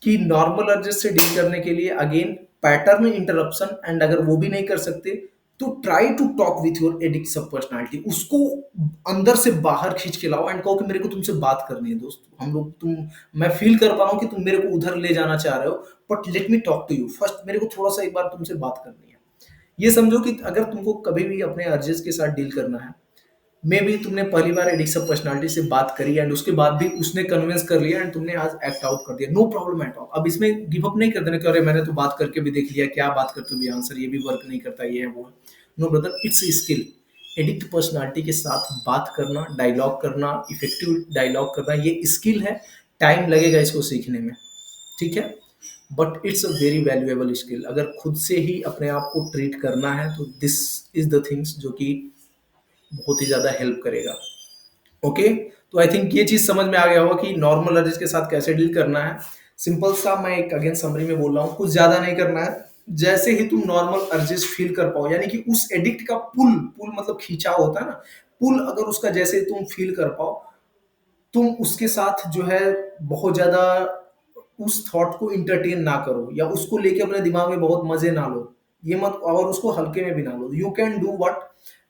[SPEAKER 1] कि नॉर्मल अर्जेस से डील करने के लिए अगेन पैटर्न इंटरप्शन, एंड अगर वो भी नहीं कर सकते तो try to talk with your addict sub personality, उसको अंदर से बाहर खींच के लाओ एंड कहो कि मेरे को तुमसे बात करनी है दोस्त, हम लोग तुम, मैं फील कर पा रहा हूँ कि तुम मेरे को उधर ले जाना चाह रहे हो, but let me talk to you first, मेरे को थोड़ा सा एक बार तुमसे बात करनी है। ये समझो कि अगर तुमको कभी भी अपने अर्जेस के साथ डील करना है, मे बी तुमने पहली बार एडिक्शन पर्सनालिटी से बात करी एंड उसके बाद भी उसने कन्विंस कर लिया एंड तुमने आज एक्ट आउट कर दिया, नो प्रॉब्लम एट ऑल। अब इसमें गिव अप नहीं कर देना कि अरे मैंने तो बात करके भी देख लिया, क्या बात करते हो भी आंसर ये भी वर्क नहीं करता, ये है वो है। No brother, it's a skill. Addict personality के साथ बात करना, डायलॉग करना, इफेक्टिव डायलॉग करना, ये स्किल है। टाइम लगेगा इसको सीखने में, ठीक है, but it's a very valuable skill. अगर खुद से ही अपने आप को ट्रीट करना है तो दिस इज द थिंग्स जो कि बहुत ही ज्यादा हेल्प करेगा। ओके, तो आई थिंक ये चीज समझ में आ गया होगा कि नॉर्मल अर्जेस के साथ कैसे डील करना है। सिंपल सा मैं एक अगेन समरी में बोल रहा हूँ, कुछ ज्यादा नहीं करना है। जैसे ही तुम नॉर्मल अर्जेस फील कर पाओ, यानी कि उस एडिक्ट का पुल, पुल मतलब खींचाव होता है ना, पुल अगर उसका जैसे तुम फील कर पाओ, तुम उसके साथ जो है बहुत ज्यादा उस थॉट को इंटरटेन ना करो या उसको लेके अपने दिमाग में बहुत मजे ना लो, ये मत, और उसको हल्के में भी ना लो। You can do what,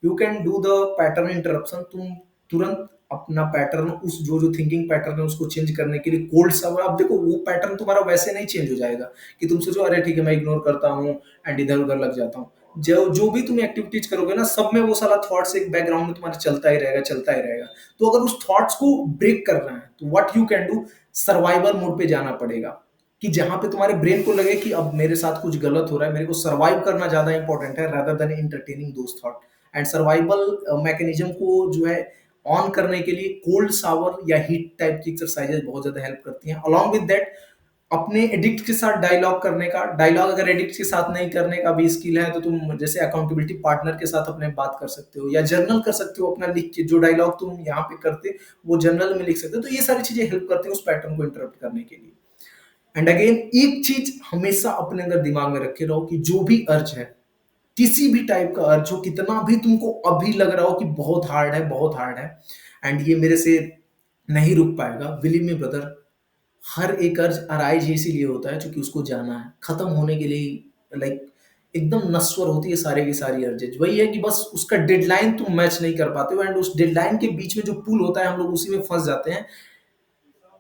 [SPEAKER 1] you can do the pattern interruption. तुम तुरंत अपना पैटर्न, उस जो जो थिंकिंग पैटर्न है उसको चेंज करने के लिए कोल्ड सवर, अब देखो वो पैटर्न तुम्हारा वैसे नहीं चेंज हो जाएगा कि तुम सोचो अरे ठीक है मैं इग्नोर करता हूँ एंड इधर उधर लग जाता हूँ। जो जो भी तुम एक्टिविटीज करोगे ना, सब में वो सारा थॉट्स एक बैकग्राउंड में तुम्हारा चलता ही रहेगा, चलता ही रहेगा। तो अगर उस थॉट्स को ब्रेक करना है तो what you can do, survival mode पे जाना पड़ेगा, कि जहां पे तुम्हारे ब्रेन को लगे कि अब मेरे साथ कुछ गलत हो रहा है, मेरे को सर्वाइव करना ज्यादा इंपॉर्टेंट है रादर देन एंटरटेनिंग दोस्त थॉट। एंड सर्वाइवल मैकेनिज्म को जो है ऑन करने के लिए कोल्ड शावर या हीट टाइप की एक्सरसाइजेज बहुत ज्यादा हेल्प करती हैं। अलॉन्ग विद दैट अपने एडिक्ट के साथ डायलॉग करने का, डायलॉग अगर एडिक्ट के साथ नहीं करने का भी स्किल है तो तुम जैसे अकाउंटेबिलिटी पार्टनर के साथ अपने बात कर सकते हो, या जर्नल कर सकते हो अपना लिख के, जो डायलॉग तुम यहाँ पे करते वो जर्नल में लिख सकते हो। तो ये सारी चीजें हेल्प करती है उस पैटर्न को इंटरप्ट करने के लिए। एंड अगेन एक चीज हमेशा अपने अंदर दिमाग में रखे रहो कि जो भी अर्ज है, किसी भी टाइप का अर्ज हो, कितना भी तुमको अभी लग रहा हो कि बहुत हार्ड है, बहुत हार्ड है एंड ये मेरे से नहीं रुक पाएगा, बिलीव मी ब्रदर, हर एक अर्ज अराइज ही इसीलिए होता है क्योंकि उसको जाना है, खत्म होने के लिए लाइक एकदम नश्वर होती है सारे की सारी अर्जेज। वही है कि बस उसका डेडलाइन तुम मैच नहीं कर पाते हो एंड उस डेडलाइन के बीच में जो पुल होता है हम लोग उसी में फंस जाते हैं।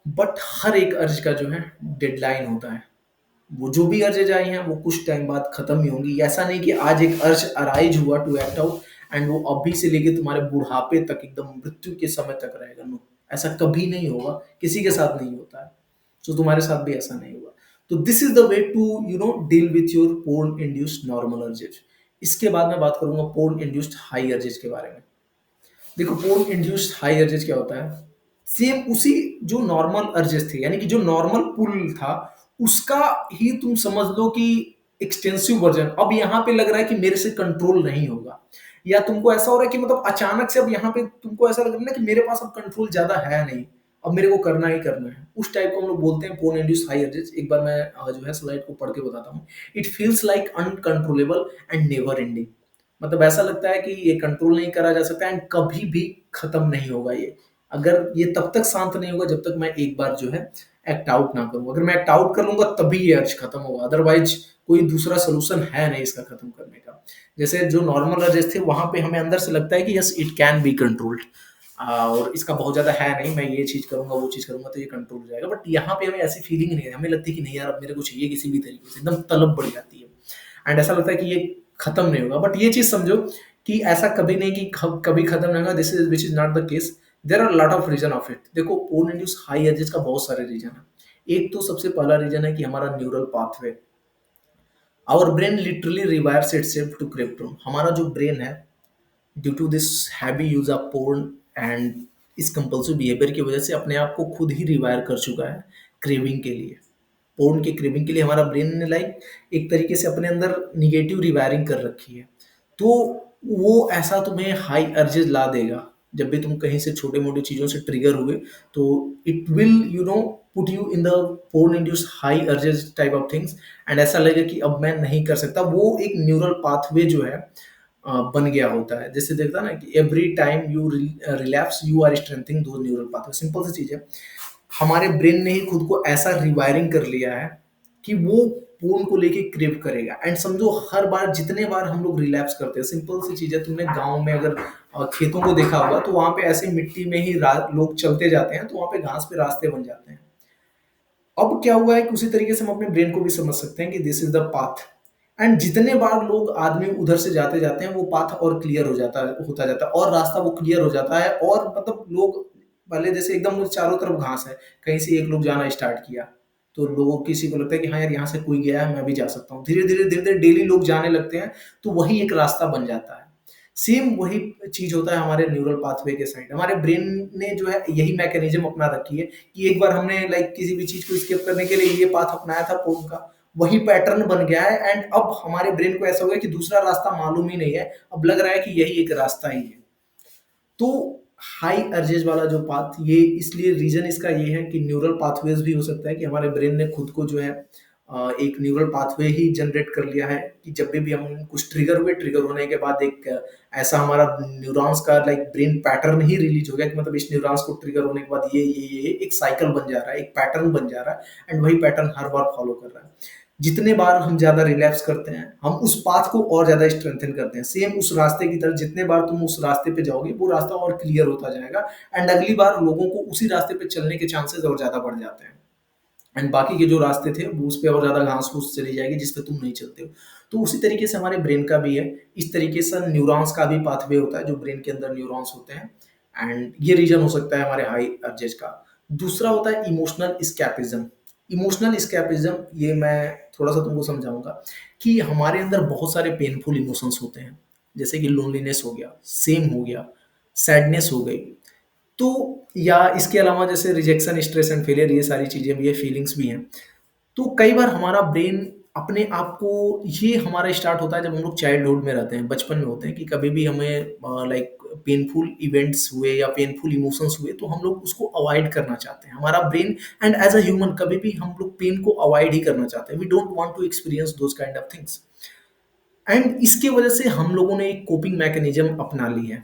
[SPEAKER 1] बट हर एक अर्ज का जो है डेडलाइन होता है। वो जो भी अर्जेज आई हैं वो कुछ टाइम बाद खत्म ही होंगी। ऐसा नहीं कि आज एक अर्ज अराइज हुआ टू एक्ट आउट एंड वो अभी से लेके तुम्हारे बुढ़ापे तक एकदम मृत्यु के समय तक रहेगा। नो, ऐसा कभी नहीं होगा, किसी के साथ नहीं होता है। तो तुम्हारे साथ भी ऐसा नहीं होगा। तो this is the way to deal with your porn induced normal urges. इसके बाद मैं बात करूंगा पोर्न इंड्यूस्ड हाई अर्जेज के बारे में। देखो पोर्न इंड्यूस्ड हाई अर्जेज क्या होता है, सेम उसी जो नॉर्मल अर्जेस थे, यानी कि जो नॉर्मल पुल था उसका ही तुम समझ लो कि एक्सटेंसिव वर्जन। अब यहाँ पे लग रहा है कि मेरे से कंट्रोल नहीं होगा, या तुमको ऐसा हो रहा है कि मतलब अचानक से अब यहाँ पे तुमको ऐसा लग रहा है ना कि मेरे पास अब कंट्रोल ज्यादा है नहीं, अब मेरे को करना ही करना है। उस टाइप को हम लोग बोलते हैं पोर्न इंड्यूस्ड हाई अर्जेस। एक बार मैं जो है स्लाइड को पढ़ के बताता हूँ। It feels like uncontrollable and never ending. मतलब ऐसा लगता है कि ये कंट्रोल नहीं करा जा सकता एंड कभी भी खत्म नहीं होगा ये। अगर ये तब तक शांत नहीं होगा जब तक मैं एक बार जो है एक्ट आउट ना करूं। अगर मैं एक्ट आउट कर लूंगा तभी ये अर्ज खत्म होगा, अदरवाइज कोई दूसरा सोल्यूशन है नहीं इसका खत्म करने का। जैसे जो नॉर्मल अर्जेस थे वहां पे हमें अंदर से लगता है कि yes it can be controlled, और इसका बहुत ज्यादा है नहीं, मैं ये चीज करूंगा वो चीज करूंगा तो ये कंट्रोल हो जाएगा। बट यहाँ पे हमें ऐसी फीलिंग नहीं है, हमें लगती है कि नहीं यार अब मेरे को चाहिए किसी भी तरीके से, एकदम तलब बढ़ जाती है एंड ऐसा लगता है कि ये खत्म नहीं होगा। बट ये चीज समझो कि ऐसा कभी नहीं कि कभी खत्म नहीं होगा, this is which is not the case. There are lot of reason of it. देखो पोर्न इंड्यूस हाई एजेस का बहुत सारे रीजन है। एक तो सबसे पहला रीजन है कि हमारा neural pathway, our brain literally rewires itself to crave truth. हमारा जो ब्रेन है due to this heavy use of porn and इस कंपल्सिव बिहेवियर की वजह से अपने आप को खुद ही रिवायर कर चुका है क्रेविंग के लिए। पोर्न की क्रेविंग के लिए हमारा ब्रेन ने लाइक एक तरीके से अपने अंदर निगेटिव रिवायरिंग कर रखी है। तो वो ऐसा तुम्हें हाई अर्जेस ला देगा। जब भी तुम कहीं से छोटे मोटे चीजों से ट्रिगर हुए तो it will put you in the porn induce high urges type of things and ऐसा लगेगा कि अब मैं नहीं कर सकता। वो एक न्यूरल पाथवे जो है बन गया होता है। जैसे देखता ना कि every time you relapse you are strengthening दो न्यूरल पाथवे। सिंपल सी चीज है, हमारे ब्रेन ने ही खुद को ऐसा रिवायरिंग कर लिया है कि वो पोर्न को लेके क्रेव करेगा। एंड समझो हर बार जितने बार हम लोग रिलैप्स करते हैं, सिंपल सी चीज है, तुमने गांव में अगर खेतों को देखा होगा तो वहां पे ऐसे मिट्टी में ही लोग चलते जाते हैं तो वहां पे घास पे रास्ते बन जाते हैं। अब क्या हुआ है कि उसी तरीके से हम अपने ब्रेन को भी समझ सकते हैं कि this is the path. And जितने बार लोग आदमी उधर से जाते जाते हैं वो पाथ और क्लियर हो जाता है, होता जाता है, और रास्ता वो क्लियर हो जाता है। और मतलब लोग पहले जैसे एकदम चारों तरफ घास है, कहीं से एक लोग जाना स्टार्ट किया तो लोगों किसी को लगता है कि हाँ यार यहाँ से कोई गया है मैं भी जा सकता हूँ। धीरे धीरे डेली लोग जाने लगते हैं तो वही एक रास्ता बन जाता है। सेम वही चीज होता है हमारे न्यूरल पाथवे के साइड। हमारे ब्रेन ने जो है यही मैकेनिज्म अपना रखी है कि एक बार हमने लाइक किसी भी चीज को स्किप करने के लिए ये पाथ अपनाया था पोर्न का, वही पैटर्न बन गया है। एंड अब हमारे ब्रेन को ऐसा हो गया कि दूसरा रास्ता मालूम ही नहीं है, अब लग रहा है कि यही एक रास्ता ही है। तो हाई अर्जेज वाला जो पाथ, ये इसलिए रीजन इसका ये है कि न्यूरल पाथवेज भी हो सकता है कि हमारे ब्रेन ने खुद को जो है एक न्यूरल पाथवे ही जनरेट कर लिया है कि जब भी हम कुछ ट्रिगर हुए, ट्रिगर होने के बाद एक ऐसा हमारा न्यूरॉन्स का लाइक ब्रेन पैटर्न ही रिलीज हो गया कि मतलब इस न्यूरॉन्स को ट्रिगर होने के बाद ये एक साइकिल बन जा रहा है, एक पैटर्न बन जा रहा है एंड वही पैटर्न हर बार फॉलो कर रहा है। जितने बार हम ज्यादा रिलैप्स करते हैं हम उस पाथ को और ज्यादा स्ट्रेंथन करते हैं। सेम उस रास्ते की तरह जितने बार तुम उस रास्ते पे जाओगे वो रास्ता और क्लियर होता जाएगा एंड अगली बार लोगों को उसी रास्ते पे चलने के चांसेस और ज्यादा बढ़ जाते हैं। एंड बाकी के जो रास्ते थे वो उस पे और ज्यादा घास फूस चली जाएगी जिस पे तुम नहीं चलते हो। तो उसी तरीके से हमारे ब्रेन का भी है। इस तरीके से न्यूरॉन्स का भी पाथवे होता है जो ब्रेन के अंदर न्यूरॉन्स होते हैं एंड ये रीजन हो सकता है हमारे हाई अर्जेज का। दूसरा होता है इमोशनल स्कैपिज्म। इमोशनल स्कैपिज्म ये मैं थोड़ा सा तुमको समझाऊंगा कि हमारे अंदर बहुत सारे पेनफुल इमोशंस होते हैं, जैसे कि लोनलीनेस हो गया, सेम हो गया, सैडनेस हो गई। तो या इसके अलावा जैसे रिजेक्शन, स्ट्रेस एंड फेलियर, ये सारी चीजें भी है, फीलिंग्स भी हैं। तो कई बार हमारा ब्रेन अपने आप को, ये हमारा स्टार्ट होता है जब हम लोग चाइल्डहुड में रहते हैं, बचपन में होते हैं, कि कभी भी हमें लाइक पेनफुल इवेंट्स हुए या पेनफुल इमोशंस हुए तो हम लोग उसको अवॉइड करना चाहते हैं, हमारा brain. And as a human कभी भी हम लोग पेन को अवॉइड ही करना चाहते हैं, we don't want to experience those kind of things. And इसकी वजह से हम लोगों ने एक कोपिंग मैकेनिज्म अपना ली है,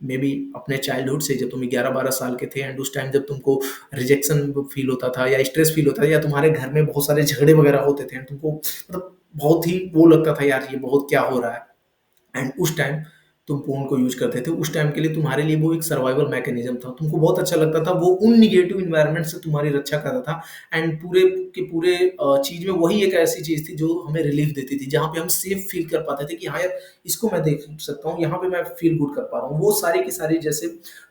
[SPEAKER 1] मे बी अपने चाइल्डहुड से, जब तुम 11-12 साल के थे, एंड उस टाइम जब तुमको रिजेक्शन फील होता था या स्ट्रेस फील होता था या तुम्हारे घर में बहुत सारे झगड़े वगैरह होते थे, एंड तुमको मतलब बहुत ही वो लगता था यार ये बहुत क्या हो रहा है, एंड उस टाइम तुम फ़ोन को यूज़ करते थे, उस टाइम के लिए तुम्हारे लिए वो एक सर्वाइवल मैकेनिज़्म था। तुमको बहुत अच्छा लगता था, वो उन नेगेटिव एनवायरनमेंट से तुम्हारी रक्षा कर रहा था, एंड पूरे के पूरे चीज़ में वही एक ऐसी चीज़ थी जो हमें रिलीफ़ देती थी, जहाँ पे हम सेफ फ़ील कर पाते थे कि हाँ यार, इसको मैं देख सकता हूँ, यहाँ पे मैं फ़ील गुड कर पा रहा हूँ। वो सारी की सारी जैसे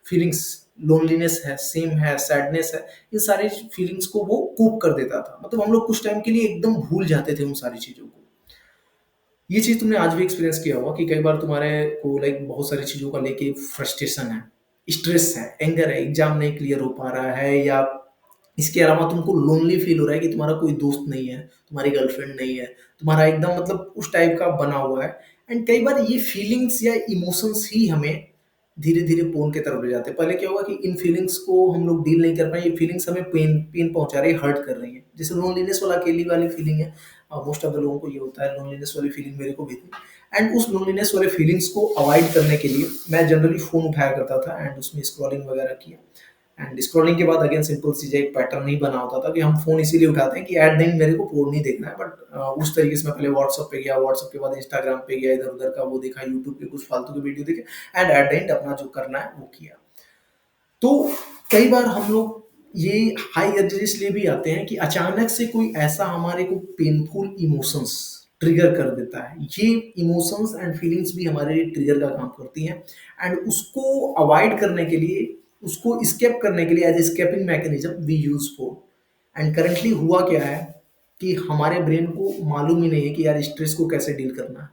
[SPEAKER 1] फीलिंग्स, लोनलीनेस है, सेम है, सैडनेस है, इन सारी फीलिंग्स को वो कूप कर देता था। मतलब हम लोग कुछ टाइम के लिए एकदम भूल जाते थे उन सारी चीज़ों को। ये चीज़ तुमने आज भी एक्सपीरियंस किया होगा कि कई बार तुम्हारे को लाइक बहुत सारी चीज़ों का लेके फ्रस्ट्रेशन है, स्ट्रेस है, एंगर है, एग्ज़ाम नहीं क्लियर हो पा रहा है, या इसके अलावा तुमको लोनली फ़ील हो रहा है कि तुम्हारा कोई दोस्त नहीं है, तुम्हारी गर्लफ्रेंड नहीं है, तुम्हारा एकदम मतलब उस टाइप का बना हुआ है। एंड कई बार ये फीलिंग्स या इमोशंस ही हमें धीरे-धीरे पोन की तरफ ले जाते हैं। पहले क्या हुआ कि इन फीलिंग्स को हम लोग डील नहीं कर पाए, ये फीलिंग्स हमें पेन पेन पहुँचा रही है, हर्ट कर रही है। जैसे लोनलीनेस वाला अकेली वाली फीलिंग है, मोस्ट ऑफ द लोगों को ये होता है, लोनलीनेस वाली फीलिंग मेरे को भी थी। एंड उस लोनलीनेस वाले फीलिंग्स को अवॉइड करने के लिए मैं जनरली फ़ोन उठाया करता था एंड उसमें स्क्रॉलिंग वगैरह किया। एंड स्क्रॉलिंग के बाद अगेन सिंपल चीज़, एक पैटर्न ही बना होता था कि हम फ़ोन इसीलिए उठाते हैं कि एट द एंड मेरे को पोर्न नहीं देखना है, बट उस तरीके से मैं पहले व्हाट्सएप पे गया, व्हाट्सएप के बाद इंस्टाग्राम पे गया, इधर-उधर का वो देखा, यूट्यूब पे कुछ फालतू के वीडियो देखे, एंड एट द एंड अपना जो करना है वो किया। तो कई बार हम लोग ये हाई एनर्जी इसलिए भी आते हैं कि अचानक से कोई ऐसा हमारे को पेनफुल इमोशंस ट्रिगर कर देता है। ये इमोशंस एंड फीलिंग्स भी हमारे लिए ट्रिगर का काम करती हैं, एंड उसको अवॉइड करने के लिए, उसको एस्केप करने के लिए as escaping mechanism we use phone. And currently हुआ क्या है कि हमारे ब्रेन को मालूम ही नहीं है कि यार स्ट्रेस को कैसे डील करना है।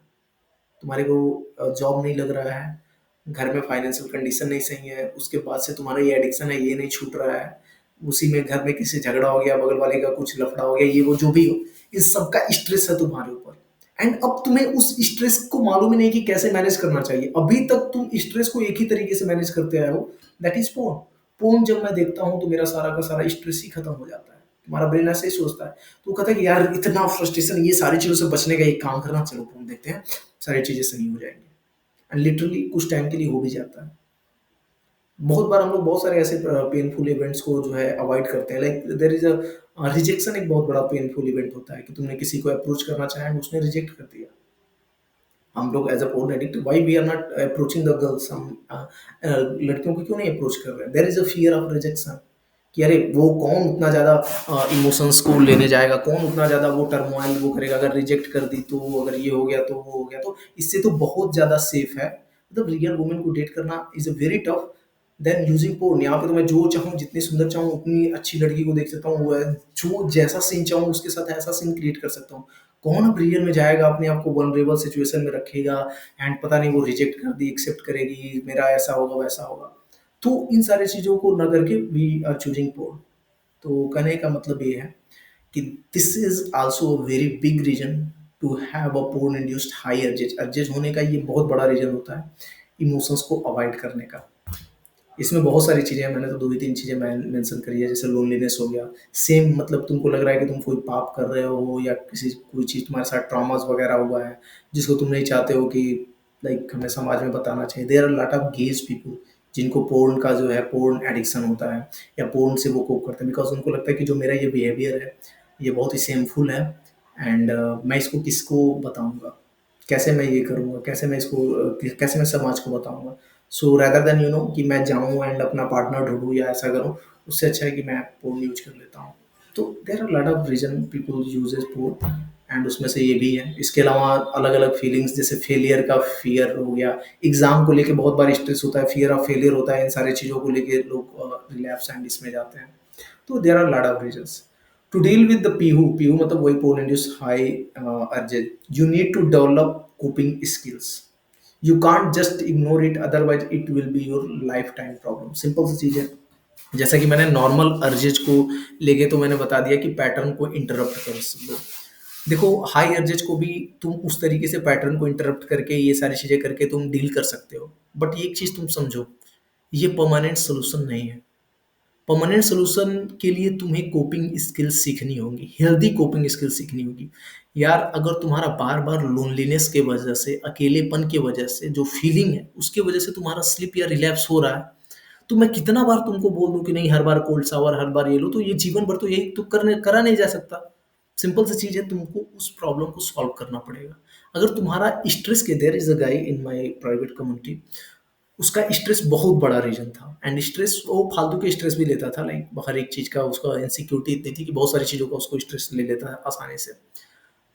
[SPEAKER 1] तुम्हारे को जॉब नहीं लग रहा है, घर में फाइनेंशियल कंडीशन नहीं सही है, उसके बाद से तुम्हारा ये एडिक्शन है, ये नहीं छूट रहा है, उसी में घर में किसी से झगड़ा हो गया, बगल वाले का कुछ लफड़ा हो गया, ये वो जो भी हो, इस सब का स्ट्रेस है तुम्हारे ऊपर। एंड अब तुम्हें उस स्ट्रेस को मालूम ही नहीं कि कैसे मैनेज करना चाहिए। अभी तक तुम स्ट्रेस को एक ही तरीके से मैनेज करते आए हो, दैट इज पोर्न। पोर्न जब मैं देखता हूँ तो मेरा सारा का सारा स्ट्रेस ही खत्म हो जाता है। तुम्हारा ब्रेन ऐसे ही सोचता है, तो वो कहता है कि यार इतना फ्रस्ट्रेशन, ये सारी चीज़ों से बचने का एक काम करना, चलो पोर्न देखते हैं, सारी चीज़ें सही हो जाएँगी। एंड लिटरली कुछ टाइम के लिए हो भी जाता है। बहुत बार हम लोग बहुत सारे ऐसे पेनफुल इवेंट्स को जो है अवॉइड करते हैं, लाइक देयर इज़ रिजेक्शन एक बहुत बड़ा पेनफुल इवेंट होता है कि तुमने किसी को अप्रोच करना चाहा एंड उसने रिजेक्ट कर दिया। हम लोग as a porn addict why we are not approaching the girls, हम लड़कियों को क्यों नहीं अप्रोच कर रहे हैं? There is a fear of rejection कि अरे वो कौन उतना ज़्यादा इमोशंस को लेने जाएगा, कौन उतना ज़्यादा वो टर्मोइल वो करेगा, अगर रिजेक्ट कर दी तो, अगर ये हो गया तो, वो हो गया तो, इससे तो बहुत ज़्यादा सेफ है। मतलब रियल वुमन को डेट करना is a very tough then using porn. यहाँ पे तो मैं जो चाहूँ, जितनी सुंदर चाहूँ उतनी अच्छी लड़की को देख सकता हूँ, वो है जो जैसा सीन चाहूँ उसके साथ ऐसा सीन क्रिएट कर सकता हूँ। कौन अब रियल में जाएगा, अपने आप को वल्नरेबल सिचुएशन में रखेगा, एंड पता नहीं वो रिजेक्ट कर दी, एक्सेप्ट करेगी, मेरा ऐसा होगा, वैसा होगा। तो इन सारी चीज़ों को ना करके वी आर चूजिंग पोर्न। तो कहने का मतलब ये है कि this is also a very big reason to have a porn induced high urges. Urges होने का ये बहुत बड़ा रीज़न होता है, इमोशंस को अवॉइड करने का। इसमें बहुत सारी चीज़ें हैं, मैंने तो 2 ही 3 चीज़ें मेंशन करी है, जैसे लोनलीनेस हो गया। सेम मतलब तुमको लग रहा है कि तुम कोई पाप कर रहे हो, या किसी कोई चीज़ तुम्हारे साथ ट्रॉमास वगैरह हुआ है, जिसको तुम नहीं चाहते हो कि लाइक हमें समाज में बताना चाहिए। There are lot of gays people जिनको पोर्न का जो है पोर्न एडिक्शन होता है, या पोर्न से वो कोप करते हैं, बिकॉज़ उनको लगता है कि जो मेरा ये बिहेवियर है, ये बहुत ही शेमफुल है, एंड मैं इसको किसको बताऊँगा? कैसे मैं ये करूँगा? कैसे मैं इसको कैसे मैं समाज को बताऊँगा? सो रेदर देन कि मैं जाऊँ एंड अपना पार्टनर ढूँढूँ या ऐसा करूँ, उससे अच्छा है कि मैं फ़ोन यूज़ कर लेता हूँ। तो there are lot of reason people uses phone, and उसमें से ये भी है। इसके अलावा अलग-अलग फीलिंग्स, जैसे फेलियर का फ़ियर हो गया, एग्ज़ाम को लेके बहुत बार स्ट्रेस होता है, फ़ियर ऑफ फेलियर होता है, इन सारी चीज़ों को लेके लोग रिलैप्स एंड इसमें जाते हैं। तो there are lot of reasons. To deal with the PIHU, PIHU मतलब वही porn induced high urges, you need to develop coping skills. You can't just ignore it, otherwise it will be your lifetime problem। Simple सी चीज़ है। जैसा कि मैंने normal urges को लेके तो मैंने बता दिया कि पैटर्न को इंटरप्ट कर दो। देखो, हाई अर्जेज को भी तुम उस तरीके से पैटर्न को इंटरप्ट करके ये सारी चीजें करके तुम डील कर सकते हो, बट एक चीज तुम समझो, ये परमानेंट सोल्यूशन नहीं है। परमानेंट सोल्यूशन के लिए तुम्हें कोपिंग स्किल्स सीखनी होगी, हेल्दी कोपिंग स्किल्स सीखनी होगी। यार, अगर तुम्हारा बार बार लोनलीनेस के वजह से, अकेलेपन की वजह से जो फीलिंग है उसके वजह से तुम्हारा स्लिप या रिलैप्स हो रहा है, तो मैं कितना बार तुमको बोल दूं कि नहीं, हर बार कोल्ड शावर, हर बार ये लो, तो ये जीवन भर तो यही तो करने करा नहीं जा सकता। सिंपल सी चीज है, तुमको उस प्रॉब्लम को सॉल्व करना पड़ेगा। अगर तुम्हारा स्ट्रेस के, there is a guy in my private community, उसका स्ट्रेस बहुत बड़ा रीजन था, एंड स्ट्रेस वो फालतू के स्ट्रेस भी लेता था, लाइक हर एक चीज का उसका इनसिक्योरिटी इतनी थी कि बहुत सारी चीजों का उसको स्ट्रेस ले लेता है आसानी से।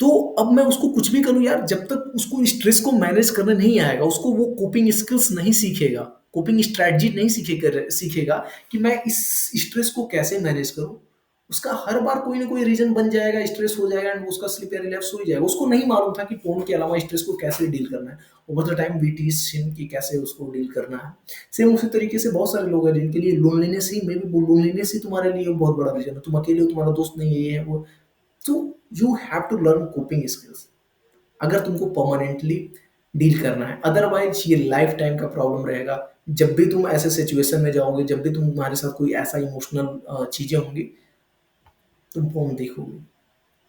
[SPEAKER 1] तो अब मैं उसको कुछ भी करूँ यार, जब तक उसको स्ट्रेस को मैनेज करने नहीं आएगा, उसको वो कोपिंग स्किल्स नहीं सीखेगा, कोपिंग स्ट्रेटजी नहीं सीखेगा कि मैं इस स्ट्रेस को कैसे मैनेज करूँ, उसका हर बार कोई ना कोई रीजन बन जाएगा, स्ट्रेस हो जाएगा एंड उसका स्लिप या रिलैप्स हो ही जाएगा। उसको नहीं मालूम था कि फोन के अलावा स्ट्रेस को कैसे डील करना है। Over the time we teach him कि कैसे उसको डील करना है। सेम उसी तरीके से बहुत सारे लोग हैं जिनके लिए लोनलीनेस ही, मे बी लोनलीनेस ही तुम्हारे लिए बहुत बड़ा रीजन है, तुम अकेले हो, तुम्हारा दोस्त नहीं है, ये है वो। तो you have to learn coping skills अगर तुमको परमानेंटली डील करना है, अदरवाइज ये लाइफ टाइम का प्रॉब्लम रहेगा। जब भी तुम ऐसे सिचुएशन में जाओगे, जब भी तुम्हारे साथ कोई ऐसा इमोशनल चीजें होंगी, तुम फोन देखोगे।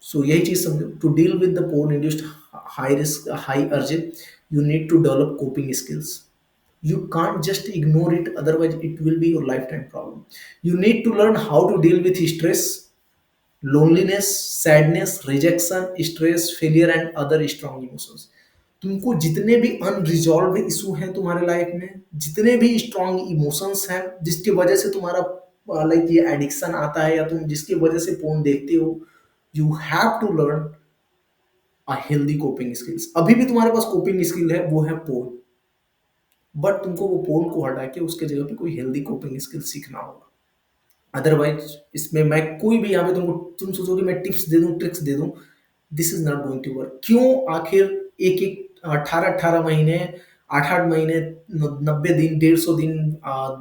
[SPEAKER 1] सो यही चीज समझो, to deal with the porn induced high risk, high urging, you need to develop coping skills. You can't just ignore it, otherwise it will be your lifetime problem. You need to learn how to deal with stress, loneliness, sadness, rejection, stress, failure and other strong emotions. तुमको जितने भी unresolved issue हैं तुम्हारे life में, जितने भी strong emotions हैं जिसकी वजह से तुम्हारा लाइक ये एडिक्शन आता है, या तुम जिसकी वजह से फोन देखते हो, you have to learn a healthy coping skills. अभी भी तुम्हारे पास कोपिंग स्किल है, वो है पोल, बट तुमको वो पोल को हटा के उसके जगह पे कोई हेल्दी कोपिंग स्किल सीखना होगा। अदरवाइज इसमें मैं कोई भी यहाँ पे तुमको, तुम सोचोगे मैं टिप्स दे दूं, ट्रिक्स दे दूं, this is not going to work. क्यों? आखिर एक एक 18-18 महीने, 8-8 महीने, 90 दिन, 150 दिन,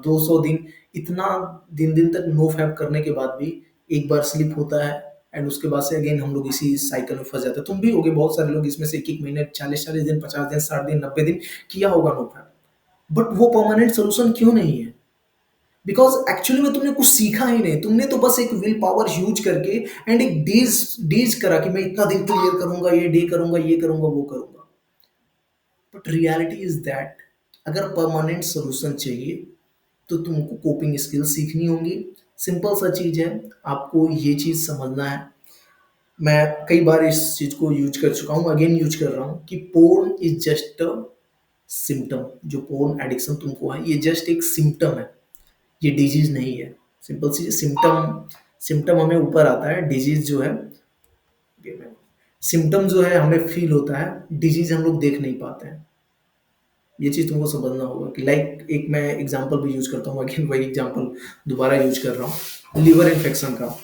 [SPEAKER 1] 200 दिन, इतना दिन दिन तक नो फैप करने के बाद भी एक बार स्लिप होता है, एंड उसके बाद से अगेन हम लोग इसी साइकिल में फंस जाते हैं। तुम भी होगे, बहुत सारे लोग इसमें से एक एक महीने, 40-40 दिन, 50 दिन, 60 दिन, 90 दिन किया होगा नो फैप, बट वो परमानेंट सोल्यूशन क्यों नहीं है? बिकॉज एक्चुअली में तुमने कुछ सीखा ही नहीं, तुमने तो बस एक विल पावर यूज करके एंड एक डेज डेज करा कि मैं इतना दिन क्लियर करूंगा, ये डे करूंगा, ये करूंगा, वो करूंगा। बट रियलिटी इज दैट अगर परमानेंट सोल्यूशन चाहिए तो तुमको कोपिंग स्किल सीखनी होंगी। सिंपल सा चीज है, आपको ये चीज समझना है। मैं कई बार इस चीज को यूज कर चुका हूँ, अगेन यूज कर रहा हूँ कि porn is just a symptom. जो पोर्न एडिक्शन तुमको है, ये जस्ट एक सिम्टम है, ये डिजीज नहीं है। सिंपल सी सिम्टम, सिम्टम हमें ऊपर आता है, डिजीज जो है, सिम्टम जो है हमें फील होता है, डिजीज हम लोग देख नहीं पाते हैं। ये चीज तुमको समझना होगा कि लाइक एक मैं एग्जांपल भी यूज करता हूँ, अगेन वही एग्जांपल दोबारा यूज कर रहा हूँ, लीवर इन्फेक्शन का।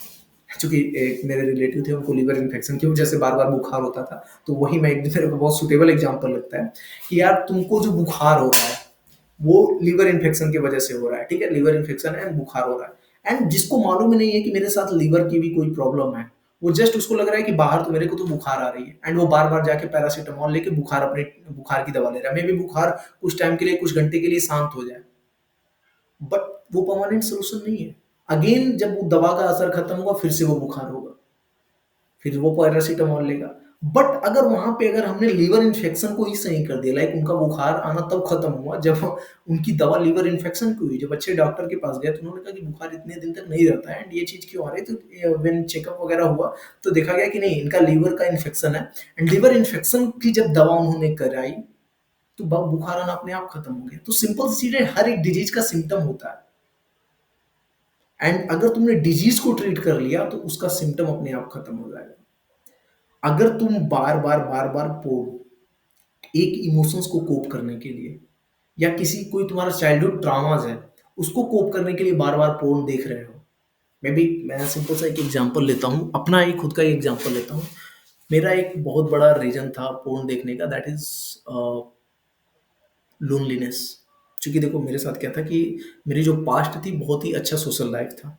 [SPEAKER 1] चूंकि एक मेरे रिलेटिव थे, उनको लीवर इन्फेक्शन की वजह से बार बार बुखार होता था, तो वही मैं एक मेरे को बहुत सुटेबल एग्जांपल लगता है कि यार तुमको जो बुखार हो रहा है वो लीवर इन्फेक्शन की वजह से हो रहा है, ठीक है, लीवर इन्फेक्शन है एंड बुखार हो रहा है, एंड जिसको मालूम ही नहीं है कि मेरे साथ लीवर की भी कोई प्रॉब्लम है, वो जस्ट उसको लग रहा है कि बाहर तो मेरे को तो बुखार आ रही है, एंड वो बार बार जाके पैरासीटामोल लेके बुखार, अपने बुखार की दवा ले रहा है। मे भी बुखार कुछ टाइम के लिए, कुछ घंटे के लिए शांत हो जाए, बट वो परमानेंट सोल्यूशन नहीं है। अगेन जब वो दवा का असर खत्म होगा, फिर से वो बुखार होगा, फिर वो पैरासीटामोल लेगा। बट अगर वहां पे अगर हमने लीवर इन्फेक्शन को ही सही कर दिया, लाइक उनका बुखार आना तब खत्म हुआ जब उनकी दवा लीवर इन्फेक्शन की हुई, जब अच्छे डॉक्टर के पास गए तो उन्होंने कहा कि बुखार इतने दिन तक नहीं रहता है एंड ये चीज क्यों आ रही है, तो व्हेन चेकअप वगैरह हुआ तो देखा गया कि नहीं, इनका लीवर का इन्फेक्शन है, एंड लीवर इन्फेक्शन की जब दवा उन्होंने कराई तो बुखार आना अपने आप खत्म हो गया। तो सिंपल सी चीज है, हर एक डिजीज का सिम्टम होता है, एंड अगर तुमने डिजीज को ट्रीट कर लिया तो उसका सिम्टम अपने आप खत्म हो जाएगा। अगर तुम बार बार बार बार एक इमोशंस को कोप करने के लिए, या किसी कोई तुम्हारा चाइल्डहुड ट्रॉमास है उसको कोप करने के लिए बार बार पोर्न देख रहे हो, मे बी मैं सिंपल सा एक एग्जांपल लेता हूँ, अपना एक खुद का एक एग्जांपल लेता हूँ। मेरा एक बहुत बड़ा रीजन था पोर्न देखने का, दैट इज लोनलीनेस। चूँकि देखो मेरे साथ क्या था कि मेरी जो पास्ट थी बहुत ही अच्छा सोशल लाइफ था।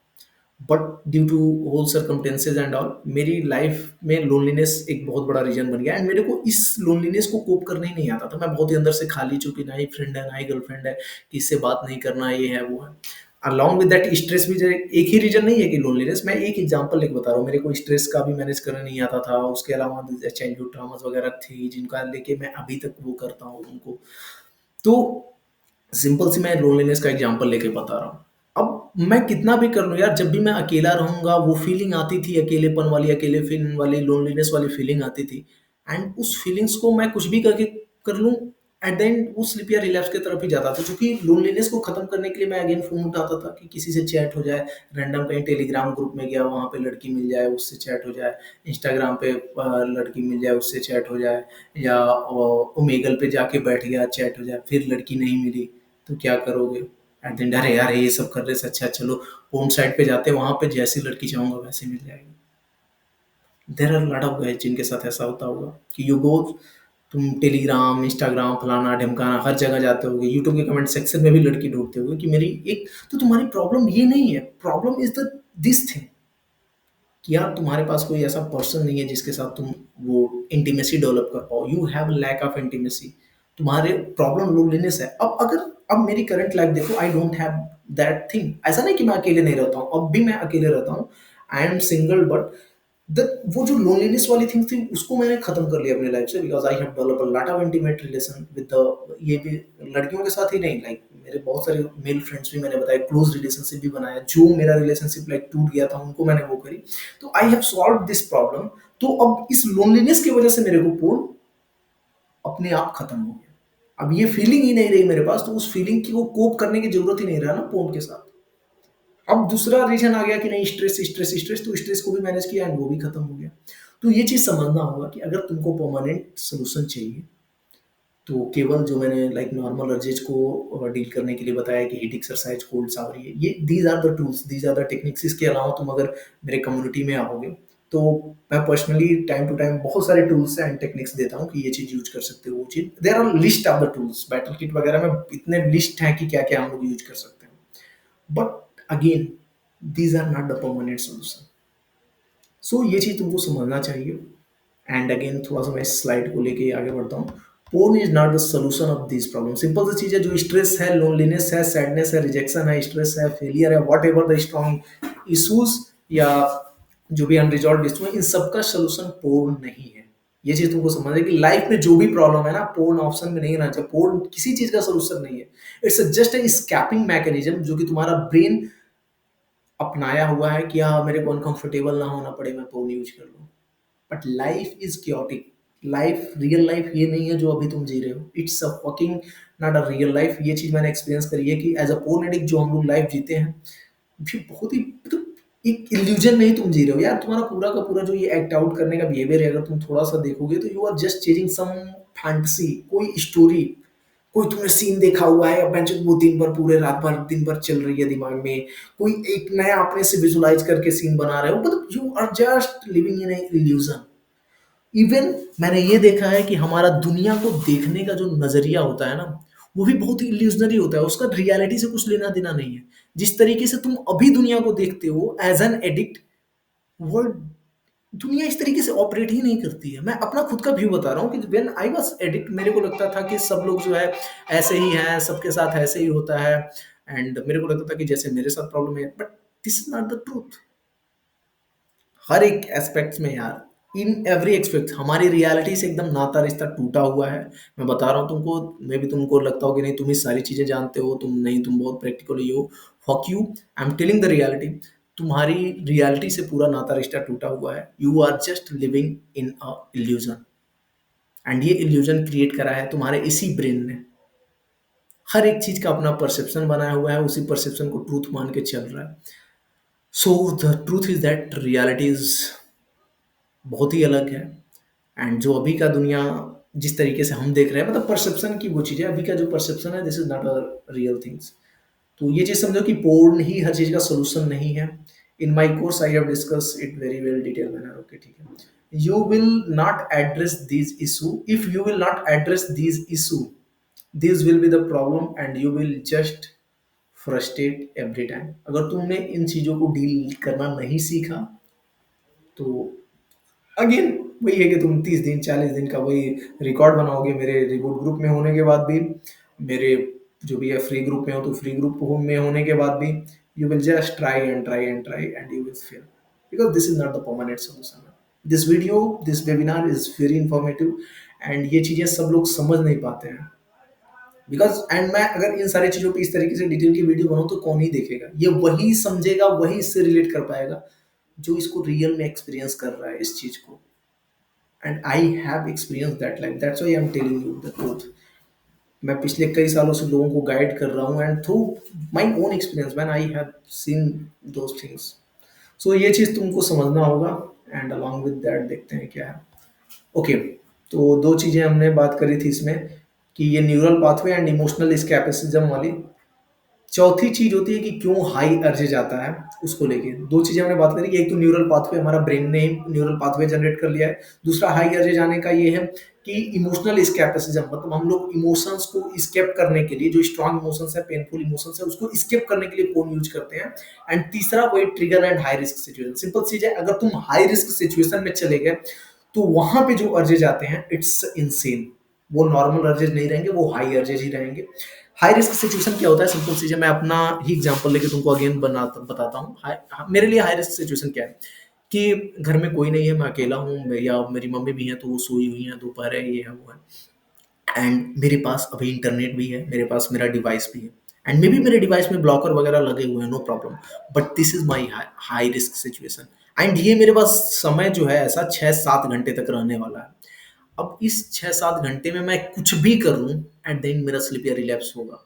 [SPEAKER 1] But due to whole circumstances and all मेरी लाइफ में लोनलीनेस एक बहुत बड़ा रीजन बन गया एंड मेरे को इस लोनलीनेस को कोप करने ही नहीं आता था। मैं बहुत ही अंदर से खाली, चूंकि ना ही फ्रेंड है ना ही गर्लफ्रेंड है, किससे बात नहीं करना, ये है वो है। अलॉन्ग विद दैट स्ट्रेस भी जो एक ही रीजन नहीं है कि लोनलीनेस, मैं एक एग्जांपल लेके बता रहा हूँ। मेरे को स्ट्रेस का भी मैनेज करना नहीं आता था, उसके अलावा चाइल्डहुड ट्रॉमास वगैरह थी जिनका लेके मैं अभी तक वो करता हूँ उनको। तो सिंपल सी मैं लोनलीनेस का एग्जांपल लेके बता रहा हूँ। अब मैं कितना भी कर लूँ यार, जब भी मैं अकेला रहूँगा वो फीलिंग आती थी, अकेलेपन वाली, अकेले फीलिंग वाली, लोनलीनेस वाली फीलिंग आती थी। एंड उस फीलिंग्स को मैं कुछ भी करके कर लूँ, एट द एंड वो स्लिप या रिलैप्स की तरफ ही जाता था। क्योंकि लोनलीनेस को खत्म करने के लिए मैं अगेन फ़ोन उठाता था कि किसी से चैट हो जाए, रैंडम कहीं टेलीग्राम ग्रुप में गया, वहाँ पे लड़की मिल जाए, उससे चैट हो जाए, इंस्टाग्राम पे लड़की मिल जाए, उससे चैट हो जाए, या ओमेगल पे जाके बैठ गया, चैट हो जाए, फिर लड़की नहीं मिली, तो क्या करोगे? एट द एंड अरे यार ये सब करने से अच्छा चलो पोर्न साइट पे जाते हैं, वहाँ पे जैसी लड़की चाहूँगा वैसे मिल जाएगी। There are lot of guys जिनके साथ ऐसा होता होगा कि यू गो, तुम टेलीग्राम, इंस्टाग्राम, फलाना ढिमकाना हर जगह जाते होगे, यूट्यूब के कमेंट सेक्शन में भी लड़की ढूंढते होगे कि मेरी एक, तो तुम्हारी प्रॉब्लम ये नहीं है, problem is the this thing कि यार तुम्हारे पास कोई ऐसा पर्सन नहीं है जिसके साथ तुम वो इंटीमेसी डेवलप कर पाओ, you have lack of intimacy. तुम्हारे प्रॉब्लम लोनलीनेस है। अब अगर, अब मेरी करंट लाइफ देखो, I don't have that thing. ऐसा नहीं कि मैं अकेले नहीं रहता हूँ, अब भी मैं अकेले रहता हूँ, I am single, but the वो जो लोनलीनेस वाली थिंग थी उसको मैंने खत्म कर लिया अपनी लाइफ से, because I have develop a lot of intimate relation with the, ये भी लड़कियों के साथ ही नहीं, लाइक मेरे बहुत सारे मेल फ्रेंड्स भी, मैंने बताया क्लोज रिलेशनशिप भी बनाया, जो मेरा रिलेशनशिप लाइक टूट गया था उनको मैंने वो करी। तो I have solve this problem. तो अब इस लोनलीनेस की वजह से मेरे को पोर्न अपने आप खत्म हो गया। अब ये फीलिंग ही नहीं रही मेरे पास, तो उस फीलिंग की को कोप करने की जरूरत ही नहीं रहा ना पोर्न के साथ। अब दूसरा रीजन आ गया कि नहीं, स्ट्रेस स्ट्रेस स्ट्रेस, तो स्ट्रेस को भी मैनेज किया एंड वो भी खत्म हो गया। तो ये चीज समझना होगा कि अगर तुमको परमानेंट सोल्यूशन चाहिए, तो केवल जो मैंने लाइक नॉर्मल अर्जेज को डील करने के लिए बताया कि हीट एक्सरसाइज, कोल्ड शावर, ये these are the tools, these are the techniques. इसके अलावा तुम अगर मेरे कम्युनिटी में आओगे तो मैं पर्सनली टाइम टू टाइम बहुत सारे टूल्स एंड टेक्निक्स देता हूँ कि ये चीज यूज कर सकते हो, वो चीज, there are list of the tools, battle kit वगैरह में इतने लिस्ट है कि क्या क्या हम लोग यूज कर सकते हैं। But again these are not the permanent solution. So ये चीज तुमको समझना चाहिए। एंड अगेन थोड़ा सा मैं इस स्लाइड को लेके आगे बढ़ता हूँ। Porn is not the solution of this problem. Simple सी चीज है, जो स्ट्रेस है, लोनलीनेस है, सैडनेस है, रिजेक्शन है, स्ट्रेस है, फेलियर है, what ever the strong issues या जो भी अनरिजॉल्व इशू है, इन सबका सोल्यूशन पोर्न नहीं है। ये चीज तुमको समझना है कि लाइफ में जो भी प्रॉब्लम है ना, पोर्न ऑप्शन में नहीं रहना चाहिए। पोर्न किसी चीज का सोल्यूशन नहीं है। It's just a scaping mechanism जो कि तुम्हारा ब्रेन अपनाया हुआ है कि हाँ मेरे को अनकंफर्टेबल ना होना पड़े, मैं पोर्न यूज कर लूँ। But life is chaotic. Life, real life ये नहीं है जो अभी तुम जी रहे हो। It's a fucking not a real life. ये चीज मैंने एक्सपीरियंस करी है कि एज अ पोर्न एडिक्ट जो हम लोग लाइफ जीते हैं, ये बहुत ही मतलब एक इल्यूजन नहीं तुम जी रहे हो यार। तुम्हारा पूरा का पूरा जो ये एक्ट आउट करने का बिहेवियर है, अगर तुम थोड़ा सा देखोगे तो you are just chasing some fantasy, कोई स्टोरी, कोई तुमने सीन देखा हुआ है, बेंच वो दिन भर, पूरे रात भर दिन भर चल रही है दिमाग में, कोई एक नया अपने से विजुलाइज करके सीन बना रहे हो, मतलब you are just living in illusion. Even मैंने ये देखा है कि हमारा दुनिया को देखने का जो नजरिया होता है ना, वो भी बहुत ही इल्यूजनरी होता है, उसका रियलिटी से कुछ लेना देना नहीं है। जिस तरीके से तुम अभी दुनिया को देखते हो एज एन एडिक्ट, वर्ल्ड, दुनिया इस तरीके से ऑपरेट ही नहीं करती है। मैं अपना खुद का व्यू बता रहा हूँ कि व्हेन आई वाज एडिक्ट, मेरे को लगता था कि सब लोग जो है ऐसे ही हैं, सबके साथ ऐसे ही होता है, एंड मेरे को लगता था कि जैसे मेरे साथ प्रॉब्लम है, but this is not the truth. हर एक एस्पेक्ट में यार, इन एवरी एक्सपेक्ट हमारी रियलिटी से एकदम नाता रिश्ता टूटा हुआ है। मैं बता रहा हूँ तुमको, मे भी तुमको लगता हो कि नहीं तुम ही सारी चीजें जानते हो, तुम नहीं, तुम बहुत प्रैक्टिकल ही हो। Fuck you, I am telling the reality. तुम्हारी रियलिटी से पूरा नाता रिश्ता टूटा हुआ है। You are just living in a illusion, and ये इल्यूजन क्रिएट करा है तुम्हारे इसी ब्रेन ने। हर एक चीज का अपना परसेप्शन बनाया हुआ है, उसी परसेप्शन को ट्रूथ मान के चल रहा है। So the truth is that reality is बहुत ही अलग है। एंड जो अभी का दुनिया जिस तरीके से हम देख रहे हैं, मतलब परसेप्शन की वो चीज़ है, अभी का जो परसेप्शन है, this is not a real things. तो ये चीज़ समझो कि पोर्न ही हर चीज़ का सोल्यूशन नहीं है। In my course I have discuss it very well detail manner, okay ठीक है। You will not address this issue, if you will not address this issue, this will be the problem and you will just frustrate every time. अगर तुमने इन चीज़ों को deal करना नहीं सीखा तो अगेन वही है कि तुम 30 दिन 40 दिन का वही रिकॉर्ड बनाओगे। मेरे रिबूट ग्रुप में होने के बाद भी, मेरे जो भी है फ्री ग्रुप में हो तो फ्री ग्रुप में होने के बाद भी, you will just try and you will fail, because this is not the permanent solution. This video, this webinar is very informative and ये चीज़ें सब लोग समझ नहीं पाते हैं। बिकॉज एंड मैं अगर इन सारी चीज़ों पे इस तरीके से डिटेल की वीडियो बनाऊँ तो कौन ही देखेगा? ये वही समझेगा, वही इससे रिलेट कर पाएगा जो इसको रियल में एक्सपीरियंस कर रहा है इस चीज़ को। And I have experience that life, that's why I am telling you the truth. मैं पिछले कई सालों से लोगों को गाइड कर रहा हूँ and through my own experience man I have seen those things. So ये चीज़ तुमको समझना होगा एंड अलॉन्ग विद दैट देखते हैं क्या है। ओके, तो दो चीज़ें हमने बात करी थी इसमें, कि ये न्यूरल पाथवे एंड इमोशनल स्कैपिज्म वाली। चौथी चीज होती है कि क्यों हाई अर्जेज आता है, उसको लेके दो चीजें हमने बात करी कि एक तो न्यूरल पाथवे, हमारा ब्रेन ने न्यूरल पाथवे जनरेट कर लिया है। दूसरा हाई अर्जेज आने का ये है कि इमोशनल स्केपिज्म, मतलब हम लोग इमोशंस को स्केप करने के लिए, जो स्ट्रॉन्ग इमोशंस है, पेनफुल इमोशंस है, उसको स्केप करने के लिए फोन यूज करते हैं। एंड तीसरा वो trigger and high risk situation. Simple चीज है, अगर तुम हाई रिस्क सिचुएशन में चले गए तो वहां पे जो अर्जेज आते हैं इट्स इनसेन। वो नॉर्मल अर्जेज नहीं रहेंगे, वो हाई अर्जेज ही रहेंगे। हाई रिस्क सिचुएशन क्या होता है? सिंपल चीज़ है, मैं अपना ही एग्जांपल लेके तुमको अगेन बताता हूँ। मेरे लिए हाई रिस्क सिचुएशन क्या है कि घर में कोई नहीं है, मैं अकेला हूँ, या मेरी मम्मी भी है तो वो सोई हुई है, दोपहर है, ये है वो है, एंड मेरे पास अभी इंटरनेट भी है, मेरे पास मेरा डिवाइस भी है, एंड मे बी मेरे डिवाइस में ब्लॉकर वगैरह लगे हुए हैं, no problem. But this is my high risk situation and ये मेरे पास समय जो है ऐसा 6-7 घंटे तक रहने वाला है। अब इस 6-7 घंटे में मैं कुछ भी कर लूँ, एट द एंड मेरा स्लिप या रिलैप्स होगा,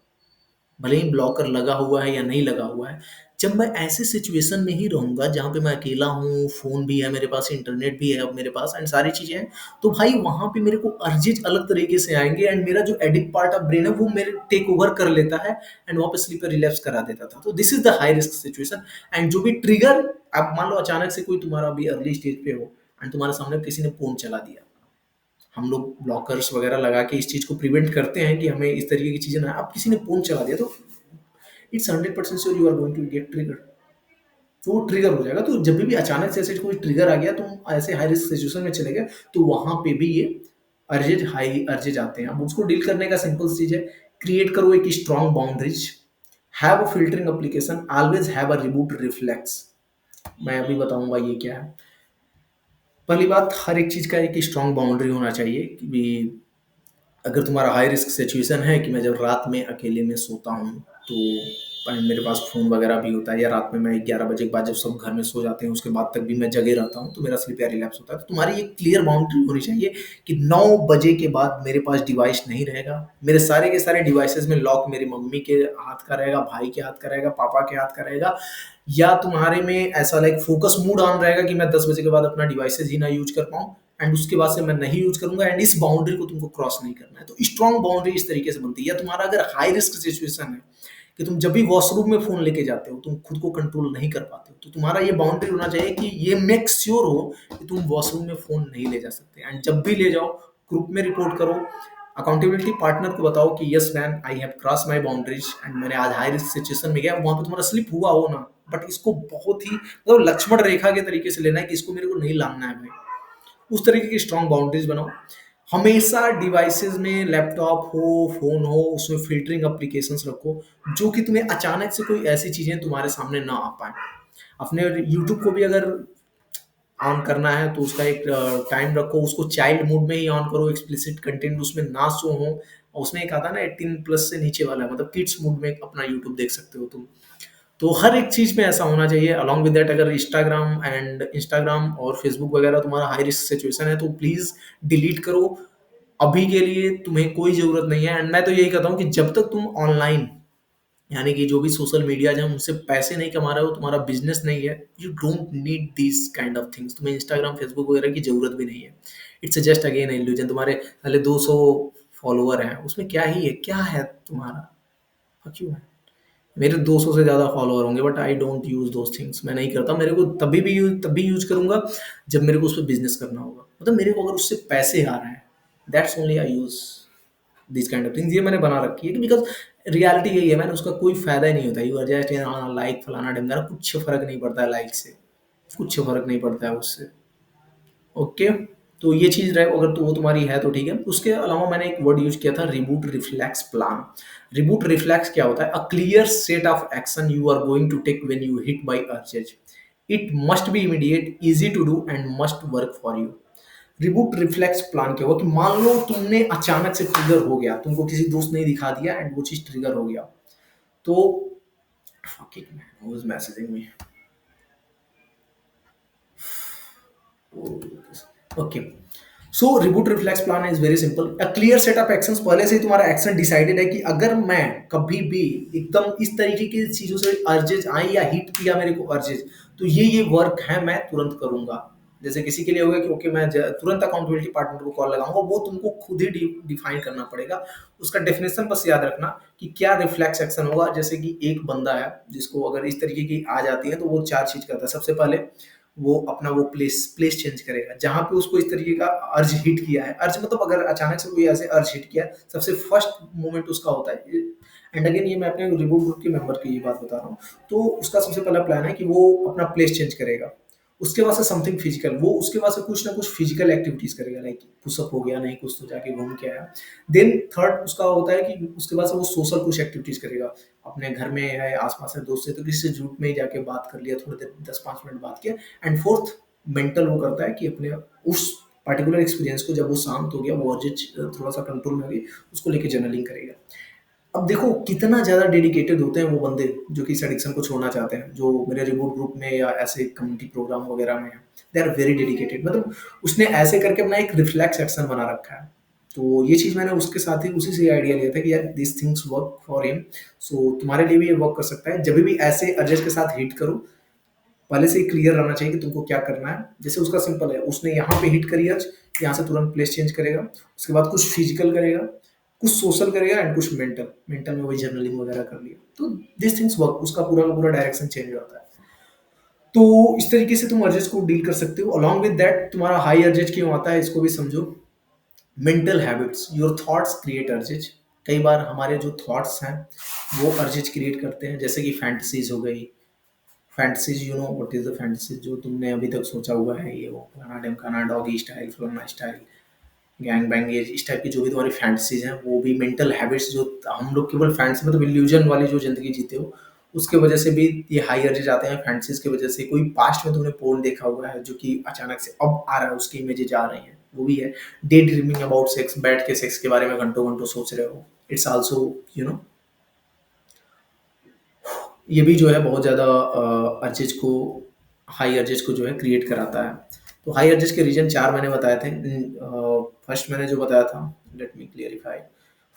[SPEAKER 1] भले ही ब्लॉकर लगा हुआ है या नहीं लगा हुआ है। जब मैं ऐसे सिचुएशन में ही रहूँगा जहाँ पे मैं अकेला हूँ, फ़ोन भी है मेरे पास, इंटरनेट भी है अब मेरे पास एंड सारी चीज़ें हैं, तो भाई वहाँ पे मेरे को अर्जेज अलग तरीके से आएँगे एंड मेरा जो एडिक्ट पार्ट ऑफ ब्रेन है वो मेरे टेक ओवर कर लेता है एंड वहाँ पे स्लीपर रिलैप्स करा देता था। तो this is the high risk situation. And जो भी ट्रिगर, अब मान लो अचानक से कोई तुम्हारा अभी अर्ली स्टेज पे हो एंड तुम्हारे सामने किसी ने फ़ोन चला दिया। हम लोग ब्लॉकर्स वगैरह लगा के इस चीज़ को प्रिवेंट करते हैं कि हमें इस तरीके की चीज़ें ना, अब किसी ने फ़ोन चला दिया तो it's 100% sure you are going to get trigger. तो वो ट्रिगर हो जाएगा। तो जब भी अचानक से ऐसे कोई ट्रिगर आ गया, तुम ऐसे हाई रिस्क सिचुएशन में चले गए, तो वहां पे भी ये अर्जेज, हाई अर्जेज आते हैं। अब उसको डील करने का सिंपल चीज है, क्रिएट करो एक strong boundaries, have a filtering application, always have a reboot reflex. मैं अभी बताऊंगा ये क्या है। पहली बात, हर एक चीज का एक स्ट्रॉन्ग बाउंड्री होना चाहिए कि अगर तुम्हारा हाई रिस्क सिचुएशन है कि मैं जब रात में अकेले में सोता हूँ तो मेरे पास फ़ोन वगैरह भी होता है, या रात में मैं 11 बजे के बाद जब सब घर में सो जाते हैं उसके बाद तक भी मैं जगे रहता हूँ तो मेरा स्लीप या रिलैप्स होता है। तो तुम्हारी एक क्लियर बाउंड्री होनी चाहिए कि 9 बजे के बाद मेरे पास डिवाइस नहीं रहेगा। मेरे सारे के सारे डिवाइसेस में लॉक मेरी मम्मी के हाथ का रहेगा, भाई के हाथ का रहेगा, पापा के हाथ का रहेगा, या तुम्हारे में ऐसा लाइक फोकस मूड ऑन रहेगा कि मैं 10 बजे के बाद अपना डिवाइसेज ही ना यूज कर पाऊँ एंड उसके बाद से मैं नहीं यूज करूंगा एंड इस बाउंड्री को तुमको क्रॉस नहीं करना है। तो स्ट्रॉन्ग बाउंड्री इस तरीके से बनती है। या तुम्हारा अगर हाई रिस्क सिचुएशन है कि तुम जब भी वॉशरूम में फोन लेके जाते हो तुम खुद को कंट्रोल नहीं कर पाते हो, तो तुम्हारा ये बाउंड्री होना चाहिए कि ये मेक श्योर हो कि तुम वॉशरूम में फोन नहीं ले जा सकते एंड जब भी ले जाओ ग्रुप में रिपोर्ट करो, अकाउंटेबिलिटी पार्टनर को बताओ कि yes man I have cross my boundaries and मैंने आज हाई रिस्क सिचुएशन में गया। वहां पे तुम्हारा स्लिप हुआ हो ना, बट इसको बहुत ही मतलब लक्ष्मण रेखा के तरीके से लेना है कि इसको मेरे को नहीं लाना है भाई। उस तरीके की स्ट्रॉन्ग बाउंड्रीज बनाओ। हमेशा डिवाइसेस में, लैपटॉप हो, फोन हो, उसमें फिल्टरिंग एप्लीकेशंस रखो जो कि तुम्हें अचानक से कोई ऐसी चीजें तुम्हारे सामने ना आ पाए। अपने यूट्यूब को भी अगर ऑन करना है तो उसका एक टाइम रखो, उसको चाइल्ड मोड में ही ऑन करो, एक्सप्लिसिट कंटेंट उसमें ना शो हो। और उसमें एक आता है ना 18+ से नीचे वाला, मतलब किड्स मोड में अपना यूट्यूब देख सकते हो तुम। तो हर एक चीज में ऐसा होना चाहिए। अलॉन्ग विद दैट, अगर इंस्टाग्राम और फेसबुक वगैरह तुम्हारा हाई रिस्क सिचुएशन है तो प्लीज डिलीट करो। अभी के लिए तुम्हें कोई जरूरत नहीं है। एंड मैं तो यही कहता हूँ कि जब तक तुम ऑनलाइन, यानी कि जो भी सोशल मीडिया है उनसे पैसे नहीं कमा रहे हो, तुम्हारा बिजनेस नहीं है, you don't need this kind of things. तुम्हें इंस्टाग्राम फेसबुक वगैरह की जरूरत भी नहीं है। It's just again illusion. तुम्हारे पहले 200 फॉलोअर हैं, उसमें क्या ही है, क्या है तुम्हारा, क्यों है? मेरे 200 से ज़्यादा फॉलोअर होंगे but I don't use those things. मैं नहीं करता। मेरे को तभी यूज करूंगा जब मेरे को उस पर बिजनेस करना होगा, मतलब मेरे को अगर उससे पैसे आ रहे हैं, that's only I use this kind of things, ये मैंने बना रखी है, बिकॉज़ रियलिटी यही है मैन, उसका कोई फ़ायदा ही नहीं होता। यू आर जस्ट हाँ, लाइक फलाना ढिमकाना, कुछ फ़र्क नहीं पड़ता है लाइक से, कुछ फ़र्क नहीं पड़ता है उससे। ओके, तो ये चीज़ रहे, अगर तो वो तुम्हारी है तो ठीक है। उसके अलावा मैंने एक वर्ड यूज़ किया था, reboot reflex plan. Reboot reflex क्या होता है? A clear set of action you are going to take when you hit by urges. It must be immediate, easy to do and must work for you. Reboot reflex plan क्या हुआ कि मान लो तुमने अचानक से ट्रिगर हो गया, तुमको किसी दोस्त ने दिखा दिया एंड वो चीज़ ट्रिगर हो गया। तो fucking man, who is messaging me? Okay, so reboot reflex plan is very simple. A clear set of actions, पहले से ही तुम्हारा एक्शन डिसाइडेड है कि अगर मैं कभी भी एकदम इस तरीके की चीजों से अर्जेज आई या हिट किया मेरे को अर्जेज, तो ये वर्क है मैं तुरंत करूंगा। जैसे किसी के लिए होगा कि ओके मैं तुरंत अकाउंटेबिलिटी पार्टनर को कॉल लगाऊंगा, वो तुमको खुद ही डिफाइन करना पड़ेगा। उसका डेफिनेशन बस याद रखना कि क्या रिफ्लेक्स एक्शन होगा। जैसे कि एक बंदा है जिसको अगर इस तरीके की आ जाती है, तो वो चार चीज करता है। सबसे पहले वो अपना वो प्लेस प्लेस चेंज करेगा जहाँ पे उसको इस तरीके का अर्ज हिट किया है। अर्ज मतलब अगर अचानक से कोई ऐसे अर्ज हिट किया है, सबसे फर्स्ट मोमेंट उसका होता है। एंड अगेन ये मैं अपने रिबूट ग्रुप के मेंबर की ये बात बता रहा हूँ। तो उसका सबसे पहला प्लान है कि वो अपना प्लेस चेंज करेगा। उसके बाद से समथिंग फिजिकल, वो उसके बाद से कुछ ना कुछ फिजिकल एक्टिविटीज करेगा, लाइक पुशअप हो गया, नहीं कुछ तो जाके घूम के आया। देन थर्ड उसका होता है कि उसके बाद से वो सोशल कुछ एक्टिविटीज करेगा, अपने घर में है आसपास है दोस्त से, तो किसी से झूठ में ही जाके बात कर लिया, थोड़ी देर 10-5 मिनट बात किया। एंड फोर्थ मेंटल वो करता है कि अपने उस पर्टिकुलर एक्सपीरियंस को, जब वो शांत हो गया, वो अर्जित थोड़ा सा कंट्रोल में हो गई, उसको लेके जर्नलिंग करेगा। अब देखो कितना ज़्यादा डेडिकेटेड होते हैं वो बंदे जो कि इस एडिक्शन को छोड़ना चाहते हैं, जो मेरे रिबूट ग्रुप में या ऐसे कम्युनिटी प्रोग्राम वगैरह में है। दे आर वेरी डेडिकेटेड, मतलब उसने ऐसे करके अपना एक रिफ्लेक्स एक्शन बना रखा है। तो ये चीज़ मैंने उसके साथ ही उसी से आइडिया लिया था कि यार this things work for him, so तुम्हारे लिए भी ये वर्क कर सकता है। जब भी ऐसे अर्जेस के साथ हिट करो, पहले से ही क्लियर रहना चाहिए कि तुमको क्या करना है। जैसे उसका सिंपल है, उसने यहाँ पे हिट करी आज, यहाँ से तुरंत प्लेस चेंज करेगा, उसके बाद कुछ फिजिकल करेगा, कुछ सोशल करेगा एंड कुछ मेंटल। मेंटल में वही जर्नलिंग वगैरह कर लिया, तो दिस थिंग्स वर्क, उसका पूरा का पूरा डायरेक्शन चेंज हो जाता है। तो इस तरीके से तुम अर्जेस को डील कर सकते हो। अलॉन्ग विद दैट, तुम्हारा हाई अर्जेज क्यों आता है इसको भी समझो। Mental habits, your thoughts create urges. कई बार हमारे जो थॉट्स हैं वो अर्जेज क्रिएट करते हैं, जैसे कि फैंटेसीज हो गई। Fantasies, you know what is the fantasies जो तुमने अभी तक सोचा हुआ है, ये वो फलाना ढिमकाना, डॉगी स्टाइल, फलाना स्टाइल, गैंग बैंग, ये इस टाइप की जो भी तुम्हारी फैंटेसीज हैं, वो भी मेंटल हैबिट्स। जो हम लोग केवल फैंटेसी मतलब इल्यूजन वाली जो जिंदगी जीते हो, उसके वजह से भी ये हाई अर्जेज आते हैं फैंटेसीज की वजह से। कोई पास्ट में तुमने पोर्न देखा हुआ है जो कि अचानक से अब आ रहा है, उसकी इमेजेज आ रही हैं, वो भी है। डे ड्रीमिंग अबाउट सेक्स, बैठ के सेक्स के बारे में घंटों घंटों सोच रहे हो, इट्स आल्सो यू नो, ये भी जो है बहुत ज़्यादा अर्जेज को, हाई अर्जेज को जो है क्रिएट कराता है। तो हाई अर्जेज के रीजन चार मैंने बताए थे। फर्स्ट मैंने जो बताया था, लेट मी क्लियरिफाई।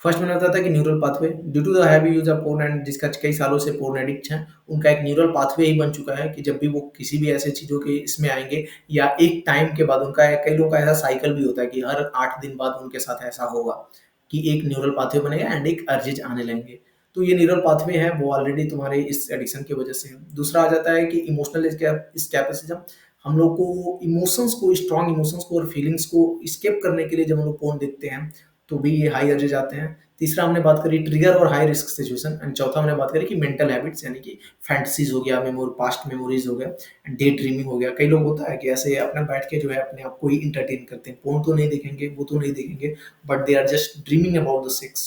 [SPEAKER 1] फर्स्ट मैंने बताया था कि neural pathway, due to the heavy use of porn, and जिसका कई सालों से पोर्न एडिक्ट हैं, उनका एक न्यूरल पाथवे ही बन चुका है कि जब भी वो किसी भी ऐसे चीज़ों के इसमें आएंगे, या एक टाइम के बाद उनका, कई लोगों का ऐसा साइकिल भी होता है कि हर 8 दिन बाद उनके साथ ऐसा होगा कि एक न्यूरल पाथवे बनेगा एंड एक अर्जेज आने लगेंगे। तो ये न्यूरल पाथवे है वो ऑलरेडी तुम्हारे इस एडिक्शन की वजह से है। दूसरा आ जाता है कि इमोशनल स्कैपिज्म। हम लोग को इमोशंस को, स्ट्रॉन्ग इमोशंस को और फीलिंग्स को स्केप करने के लिए जब हम लोग पोर्न देखते हैं, तो भी ये हाई अर्जेज आते हैं। तीसरा हमने बात करी ट्रिगर और हाई रिस्क सिचुएशन, एंड चौथा हमने बात करी कि मेंटल हैबिट्स, यानी कि फैंटेसीज हो गया, पास्ट मेमोरीज हो गया, एंड डे ड्रीमिंग हो गया। कई लोग होता है कि ऐसे अपना बैठ के जो है अपने आप को ही इंटरटेन करते हैं, पोर्न तो नहीं देखेंगे, वो तो नहीं देखेंगे, but they are just dreaming about the sex,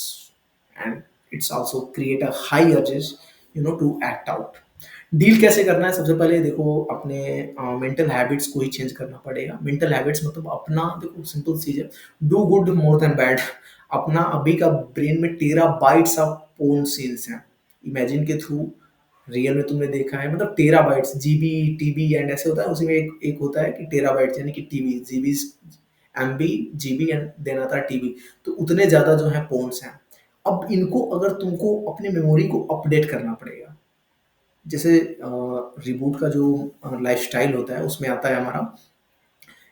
[SPEAKER 1] and it's also create a high urges to act out. Deal कैसे करना है? सबसे पहले देखो अपने मेंटल हैबिट्स को ही चेंज करना पड़ेगा। मेंटल हैबिट्स मतलब अपना, देखो सिंपल चीज है, do good more than bad. अपना अभी का ब्रेन में टेरा बाइट्स ऑफ पोर्न सीन्स हैं, इमेजिन के थ्रू। रियल में तुमने देखा है, मतलब टेरा बाइट्स, जीबी टीबी एंड ऐसे होता है, उसी में एक होता है कि टेरा बाइट्स, यानी कि TB, GB, MB, GB and then आता है टीबी। तो उतने ज्यादा जो है पोर्न्स हैं। अब इनको अगर तुमको अपनी मेमोरी को अपडेट करना पड़ेगा। जैसे रिबूट का जो लाइफस्टाइल होता है, उसमें आता है हमारा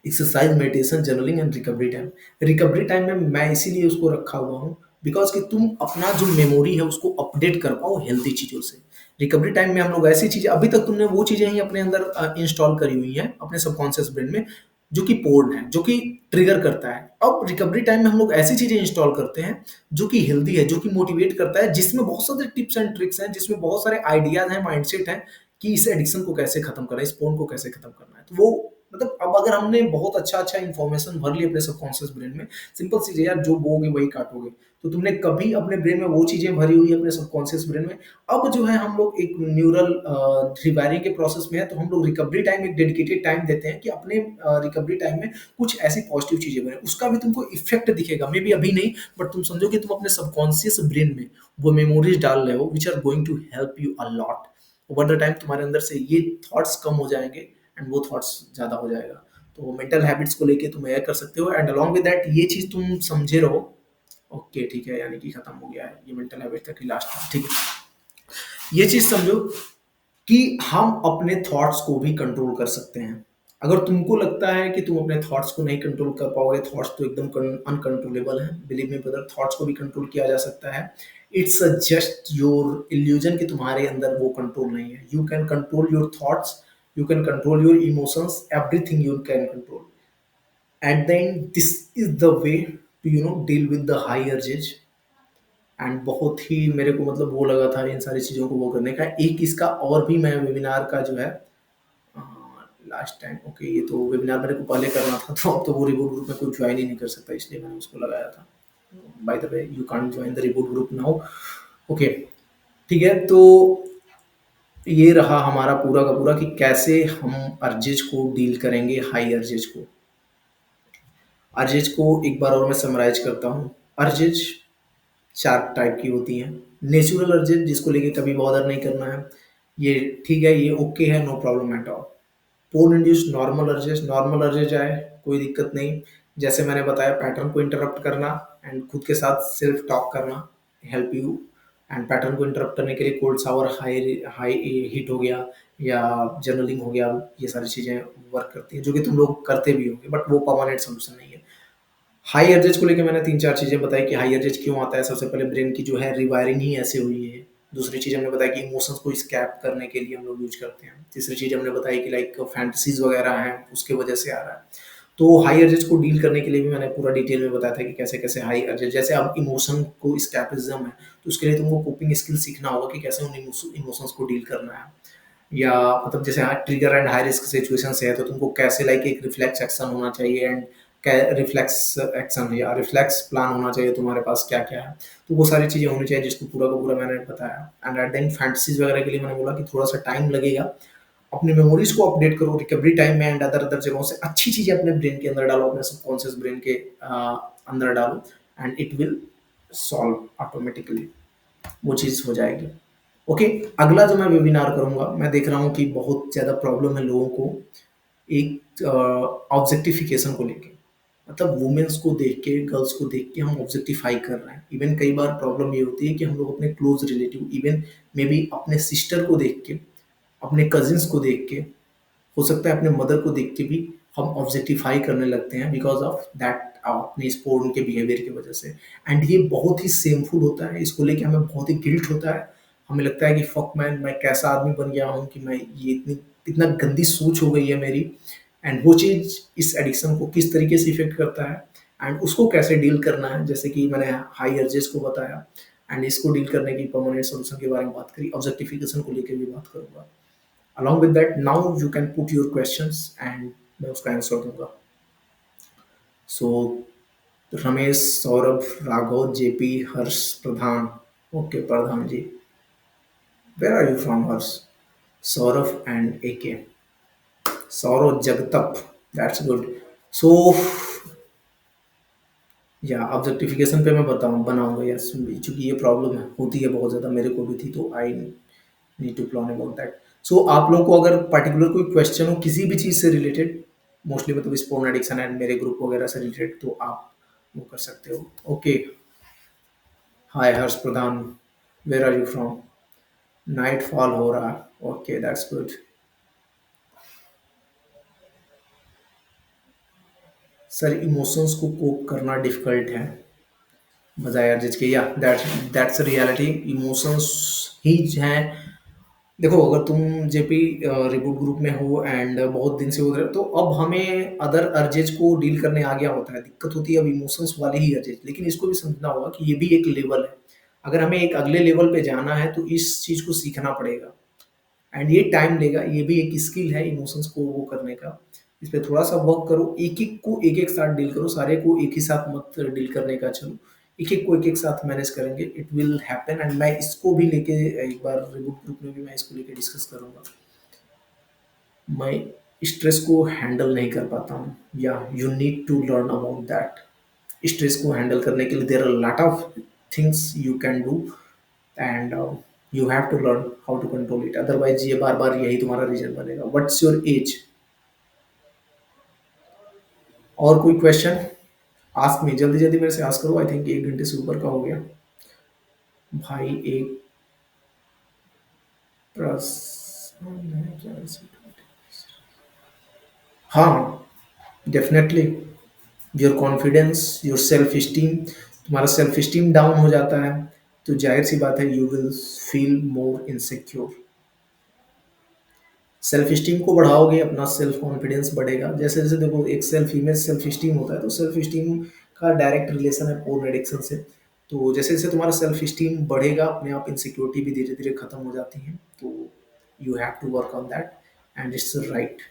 [SPEAKER 1] exercise, meditation, journaling and recovery time. Recovery time में मैं इसीलिए उसको रखा हुआ हूँ, बिकॉज कि तुम अपना जो मेमोरी है उसको अपडेट कर पाओ हेल्थी चीज़ों से। रिकवरी टाइम में हम लोग ऐसी चीज़ें, अभी तक तुमने वो चीज़ें ही अपने अंदर इंस्टॉल करी हुई हैं अपने सबकॉन्शियस ब्रेन में, जो कि पोर्न है, जो कि ट्रिगर करता है। अब रिकवरी टाइम में हम लोग ऐसी चीजें इंस्टॉल करते हैं जो कि हेल्दी है, जो कि मोटिवेट करता है, जिसमें बहुत सारे टिप्स एंड ट्रिक्स हैं, जिसमें बहुत सारे आइडियाज हैं, माइंडसेट है कि इस एडिक्शन को कैसे खत्म करना है, इस पोर्न को कैसे खत्म करना है। तो वो मतलब अब अगर हमने बहुत अच्छा अच्छा इन्फॉर्मेशन भर ली अपने सबकॉन्शियस ब्रेन में, सिंपल सी चीज है यार, जो बोगे वही काटोगे। तो तुमने कभी अपने ब्रेन में वो चीजें भरी हुई है अपने सबकॉन्शियस ब्रेन में। अब जो है हम लोग एक न्यूरल रिवायरिंग के प्रोसेस में है, तो हम लोग रिकवरी टाइम एक डेडिकेटेड टाइम देते हैं कि अपने रिकवरी टाइम में कुछ ऐसी पॉजिटिव चीजें बने, उसका भी तुमको इफेक्ट दिखेगा, मे बी अभी नहीं, बट तुम समझो कि तुम अपने सबकॉन्शियस ब्रेन में वो मेमोरीज डाल रहे हो which are going to help you a lot. Over the time तुम्हारे अंदर से ये थॉट्स कम हो जाएंगे एंड वो थॉट्स ज्यादा हो जाएगा। तो मेंटल हैबिट्स को लेके तुम यह कर सकते हो, एंड अलॉन्ग विद दैट ये चीज तुम समझे रहो। ओके ठीक है, यानी कि खत्म हो गया है ये मेंटल हैबिट तक ही लास्ट था, ठीक है। ये चीज समझो कि हम अपने थॉट्स को भी कंट्रोल कर सकते हैं। अगर तुमको लगता है कि तुम अपने थॉट्स को नहीं कंट्रोल कर पाओगे, थॉट्स तो एकदम अनकंट्रोलेबल है, बिलीव मी ब्रदर, थॉट्स को भी कंट्रोल किया जा सकता है। इट्स जस्ट योर इल्यूजन कि तुम्हारे अंदर वो कंट्रोल नहीं है। You can control your thoughts, you can control your emotions, everything you can control. At the end this is the way to deal with the high urges. And बहुत ही मेरे को मतलब वो लगा था इन सारी चीज़ों को वो करने का। एक इसका और भी मैं वेबिनार का जो है लास्ट टाइम, ओके ये तो वेबिनार मेरे को पहले करना था, तो अब तो वो रिबूट ग्रुप में कोई ज्वाइन ही नहीं कर सकता, इसलिए मैंने उसको लगाया था। By the way you can't join the reboot group now. Okay ठीक है, तो ये रहा हमारा पूरा का पूरा कि कैसे हम अर्जेज को डील करेंगे, हाई अर्जेज को। अर्जेज को एक बार और मैं समराइज करता हूँ। अर्जेज 4 टाइप की होती हैं। नेचुरल अर्जेज जिसको लेके कभी बॉदर नहीं करना है, ये ठीक है, ये ओके है, no problem at all. Porn induced normal urges आए, कोई दिक्कत नहीं। जैसे मैंने बताया, पैटर्न को इंटरप्ट करना एंड खुद के साथ सेल्फ टॉक करना हेल्प यू। एंड पैटर्न को इंटरप्ट करने के लिए cold shower, high high heat हो गया, या जर्नलिंग हो गया, ये सारी चीज़ें वर्क करती हैं, जो कि तुम लोग करते भी होंगे, बट वो परमानेंट सोल्यूशन नहीं है। हाई अर्जेज को लेके मैंने 3-4 चीज़ें बताई कि हाई अर्जेज क्यों आता है। सबसे पहले ब्रेन की जो है रिवायरिंग ही ऐसे हुई है। दूसरी चीज़ हमने बताया कि इमोशंस को स्कैप करने के लिए हम लोग यूज करते हैं। तीसरी चीज़ हमने बताई कि लाइक फैंटेसीज वगैरह हैं, उसके वजह से आ रहा है। तो हाई अर्जेज को डील करने के लिए भी मैंने पूरा डिटेल में बताया था कि कैसे कैसे हाई अर्जेज, जैसे अब इमोशन को स्कैपिज्म है, तो उसके लिए तुमको कोपिंग स्किल सीखना होगा कि कैसे उन इमोशंस को डील करना है। या मतलब जैसे हाँ trigger and high risk situation से है, तो तुमको कैसे लाइक एक रिफ्लेक्स एक्शन होना चाहिए, एंड रिफ्लेक्स एक्शन या रिफ्लेक्स प्लान होना चाहिए तुम्हारे पास, क्या क्या है। तो वो सारी चीज़ें होनी चाहिए, जिसको पूरा का पूरा मैंने बताया। एंड एट देन फैंटेसीज वगैरह के लिए मैंने बोला कि थोड़ा सा टाइम लगेगा। अपनी मेमोरीज को अपडेट करो रिकवरी टाइम में, एंड अदर अदर जगहों से अच्छी चीज़ें अपने ब्रेन के अंदर डालो, अपने सबकॉन्शियस ब्रेन के अंदर डालो, and it will solve automatically, वो चीज़ हो जाएगी। ओके, अगला जो मैं वेबिनार करूँगा, मैं देख रहा हूँ कि बहुत ज़्यादा प्रॉब्लम है लोगों को एक ऑब्जेक्टिफिकेशन को लेके। मतलब वुमेन्स को देख के, गर्ल्स को देख के हम ऑब्जेक्टिफाई कर रहे हैं। इवन कई बार प्रॉब्लम ये होती है कि हम लोग अपने close relative, even may be अपने सिस्टर को देख के, अपने कजिन्स को देख के, हो सकता है अपने मदर को देख के भी हम ऑब्जेक्टिफाई करने लगते हैं, बिकॉज ऑफ दैट अपने स्पोर्ट उनके बिहेवियर की वजह से। एंड ये बहुत ही सेमफुल होता है, इसको लेके हमें बहुत ही गिल्ट होता है। हमें लगता है कि फक मैन, मैं कैसा आदमी बन गया हूँ कि मैं ये इतनी इतना गंदी सोच हो गई है मेरी। एंड वो चीज़ इस एडिक्शन को किस तरीके से इफेक्ट करता है, एंड उसको कैसे डील करना है, जैसे कि मैंने हाई अर्जेस को बताया, एंड इसको डील करने की परमानेंट सोल्यूशन के बारे में बात करी, ऑब्जेक्टिफिकेशन को लेकर भी बात करूंगा। Along with that, now you can put your questions and मैं उसका आंसर दूंगा। So Ramesh, Saurabh, Raghav, JP, Harsh, Pradhan. Okay Pradhan ji, where are you from Harsh? Saurabh and AK, Saurabh Jagtap, that's good. So या ऑब्जेक्टिफिकेशन पे मैं बताऊँ बनाऊंगा, यस, क्योंकि ये प्रॉब्लम है, होती है बहुत ज़्यादा, मेरे को भी थी, तो I need to plan about that. So आप लोगों को अगर पर्टिकुलर कोई क्वेश्चन हो किसी भी चीज़ से रिलेटेड, मोस्टली मतलब स्पोर्न एडिक्शन एंड मेरे ग्रुप वगैरह से रिलेटेड, तो आप वो कर सकते हो। Okay, hi Harsh Pradhan, where are you from? Night fall हो रहा है, okay that's good. Sir emotions को कोप करना डिफिकल्ट है, बजाय अर्जित के, या दैट्स दैट्स रियलिटी। इमोशंस ही हैं देखो, अगर तुम जेपी रिबूट ग्रुप में हो एंड बहुत दिन से उधर, तो अब हमें अदर अर्जेज को डील करने आ गया होता है। दिक्कत होती है अब इमोशंस वाले ही अर्जेज, लेकिन इसको भी समझना होगा कि ये भी एक लेवल है। अगर हमें एक अगले लेवल पे जाना है तो इस चीज को सीखना पड़ेगा, एंड ये टाइम लेगा। ये भी एक स्किल है इमोशंस को वो करने का। इस पे थोड़ा सा वर्क करो, एक एक को एक एक साथ डील करो, सारे को एक ही साथ मत डील करने का चलो। एक एक को एक एक साथ मैनेज करेंगे, इट विल हैपन। एंड मैं इसको भी लेके एक बार रिबूट ग्रुप में भी मैं इसको लेके डिस्कस करूंगा। मैं स्ट्रेस को हैंडल नहीं कर पाता हूँ, या you need to learn about that. Stress को हैंडल करने के लिए there are lot of things you can do, and you have to learn how to control it. Otherwise ये बार बार यही तुम्हारा रीजन बनेगा। What's your age? और कोई क्वेश्चन? आस्क मी, जल्दी जल्दी मेरे से आस्क करो। आई थिंक 1 घंटे से ऊपर का हो गया। भाई एक प्रश्न। हाँ, definitely. Your confidence, your self esteem, तुम्हारा सेल्फ स्टीम डाउन हो जाता है तो जाहिर सी बात है you will feel more insecure. Self esteem को बढ़ाओगे, अपना सेल्फ कॉन्फिडेंस बढ़ेगा। जैसे जैसे देखो, एक सेल्फ इमेज सेल्फ स्टीम होता है, तो सेल्फ स्टीम का डायरेक्ट रिलेशन है पोर्न एडिक्शन से। तो जैसे जैसे तुम्हारा सेल्फ स्टीम बढ़ेगा, अपने आप इनसिक्योरिटी भी धीरे धीरे खत्म हो जाती है। तो you have to work on that, and it's right.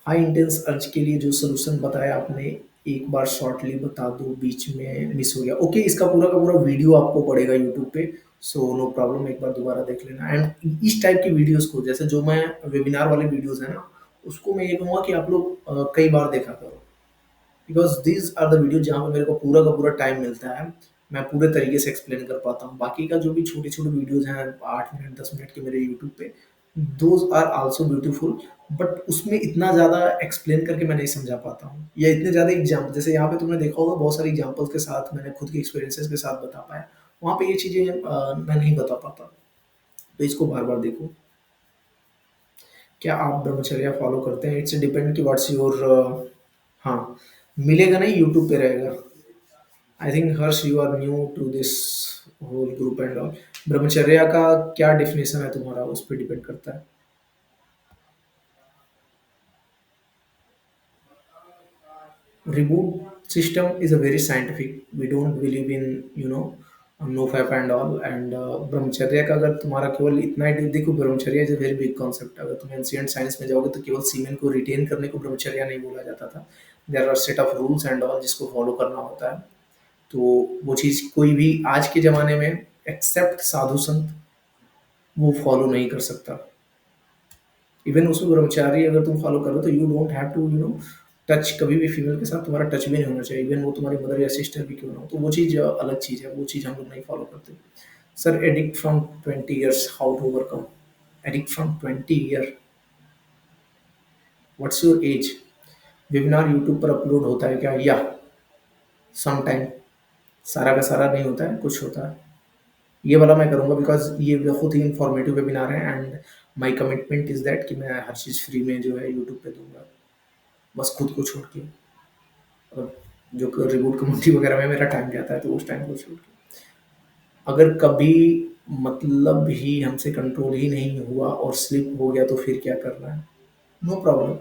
[SPEAKER 1] High intense urge के लिए जो सोल्यूशन बताया आपने, एक बार शॉर्टली बता दो, बीच में मिस हो गया। ओके, इसका पूरा का पूरा वीडियो आपको पड़ेगा यूट्यूब पे, सो नो प्रॉब्लम, एक बार दोबारा देख लेना। एंड इस टाइप की वीडियोस को, जैसे जो मैं वेबिनार वाले वीडियोस है ना, उसको मैं ये कहूँगा कि आप लोग कई बार देखा करो। Because these are the video जहाँ पे मेरे को पूरा का पूरा टाइम मिलता है, मैं पूरे तरीके से एक्सप्लेन कर पाता हूँ। बाकी का जो भी छोटे छोटे वीडियोज हैं 8 मिनट 10 मिनट के मेरे यूट्यूब पे, those are also beautiful, but उसमें इतना ज़्यादा एक्सप्लेन करके मैं नहीं समझा पाता हूँ, या इतने ज़्यादा एग्जाम्पल, जैसे यहाँ पे तुमने देखा होगा बहुत सारे एग्जाम्पल्स के साथ मैंने खुद के एक्सपीरियंसेस के साथ बता पाया। वहाँ पे ये चीज़ें मैं नहीं बता पाता। तो इसको बार बार देखो। क्या आप ब्रह्मचर्या फॉलो करते हैं? इट्स डिपेंड कि व्हाट्स योर। हाँ, मिलेगा नहीं, यूट्यूब पे रहेगा। I think Harsh you are new to this whole group and all. ब्रह्मचर्या का क्या डेफिनेशन है तुम्हारा, उस पर डिपेंड करता है। Reboot system is a very scientific. We don't believe in, no fap and all. And brahmacharya का अगर तुम्हारा केवल इतना ही देखो, brahmacharya is a very big concept. अगर तुम एंशियंट साइंस में जाओगे तो केवल सीमेन को रिटेन करने को ब्रह्मचर्या नहीं बोला जाता था। There are set of rules and all जिसको फॉलो करना होता है। तो वो चीज़ कोई भी आज के ज़माने में एक्सेप्ट साधु संत वो फॉलो नहीं कर सकता। इवन उसमें ब्रह्मचारी अगर तुम फॉलो करो तो you don't have to touch कभी भी फीमेल के साथ तुम्हारा टच भी नहीं होना चाहिए, इवन वो तुम्हारी मदर या सिस्टर भी क्यों ना हो। तो वो चीज़ अलग चीज़ है, वो चीज़ हम लोग नहीं फॉलो करते। Sir, addict from 20 years, how to overcome? Addict from 20 year, what's your age? Webinar YouTube पर अपलोड होता है क्या? या सम टाइम, सारा का सारा नहीं होता है, कुछ होता है। ये वाला मैं करूँगा बिकॉज ये बहुत ही इंफॉर्मेटिव वेबिनार है, and my commitment is that कि मैं हर चीज़ फ्री में जो है यूट्यूब पे दूंगा, बस खुद को छोड़ के। और जो रिबूट कम्युनिटी वगैरह में मेरा टाइम जाता है तो उस टाइम को छोड़ के। अगर कभी मतलब ही हमसे कंट्रोल ही नहीं हुआ और स्लिप हो गया तो फिर क्या करना है? No problem.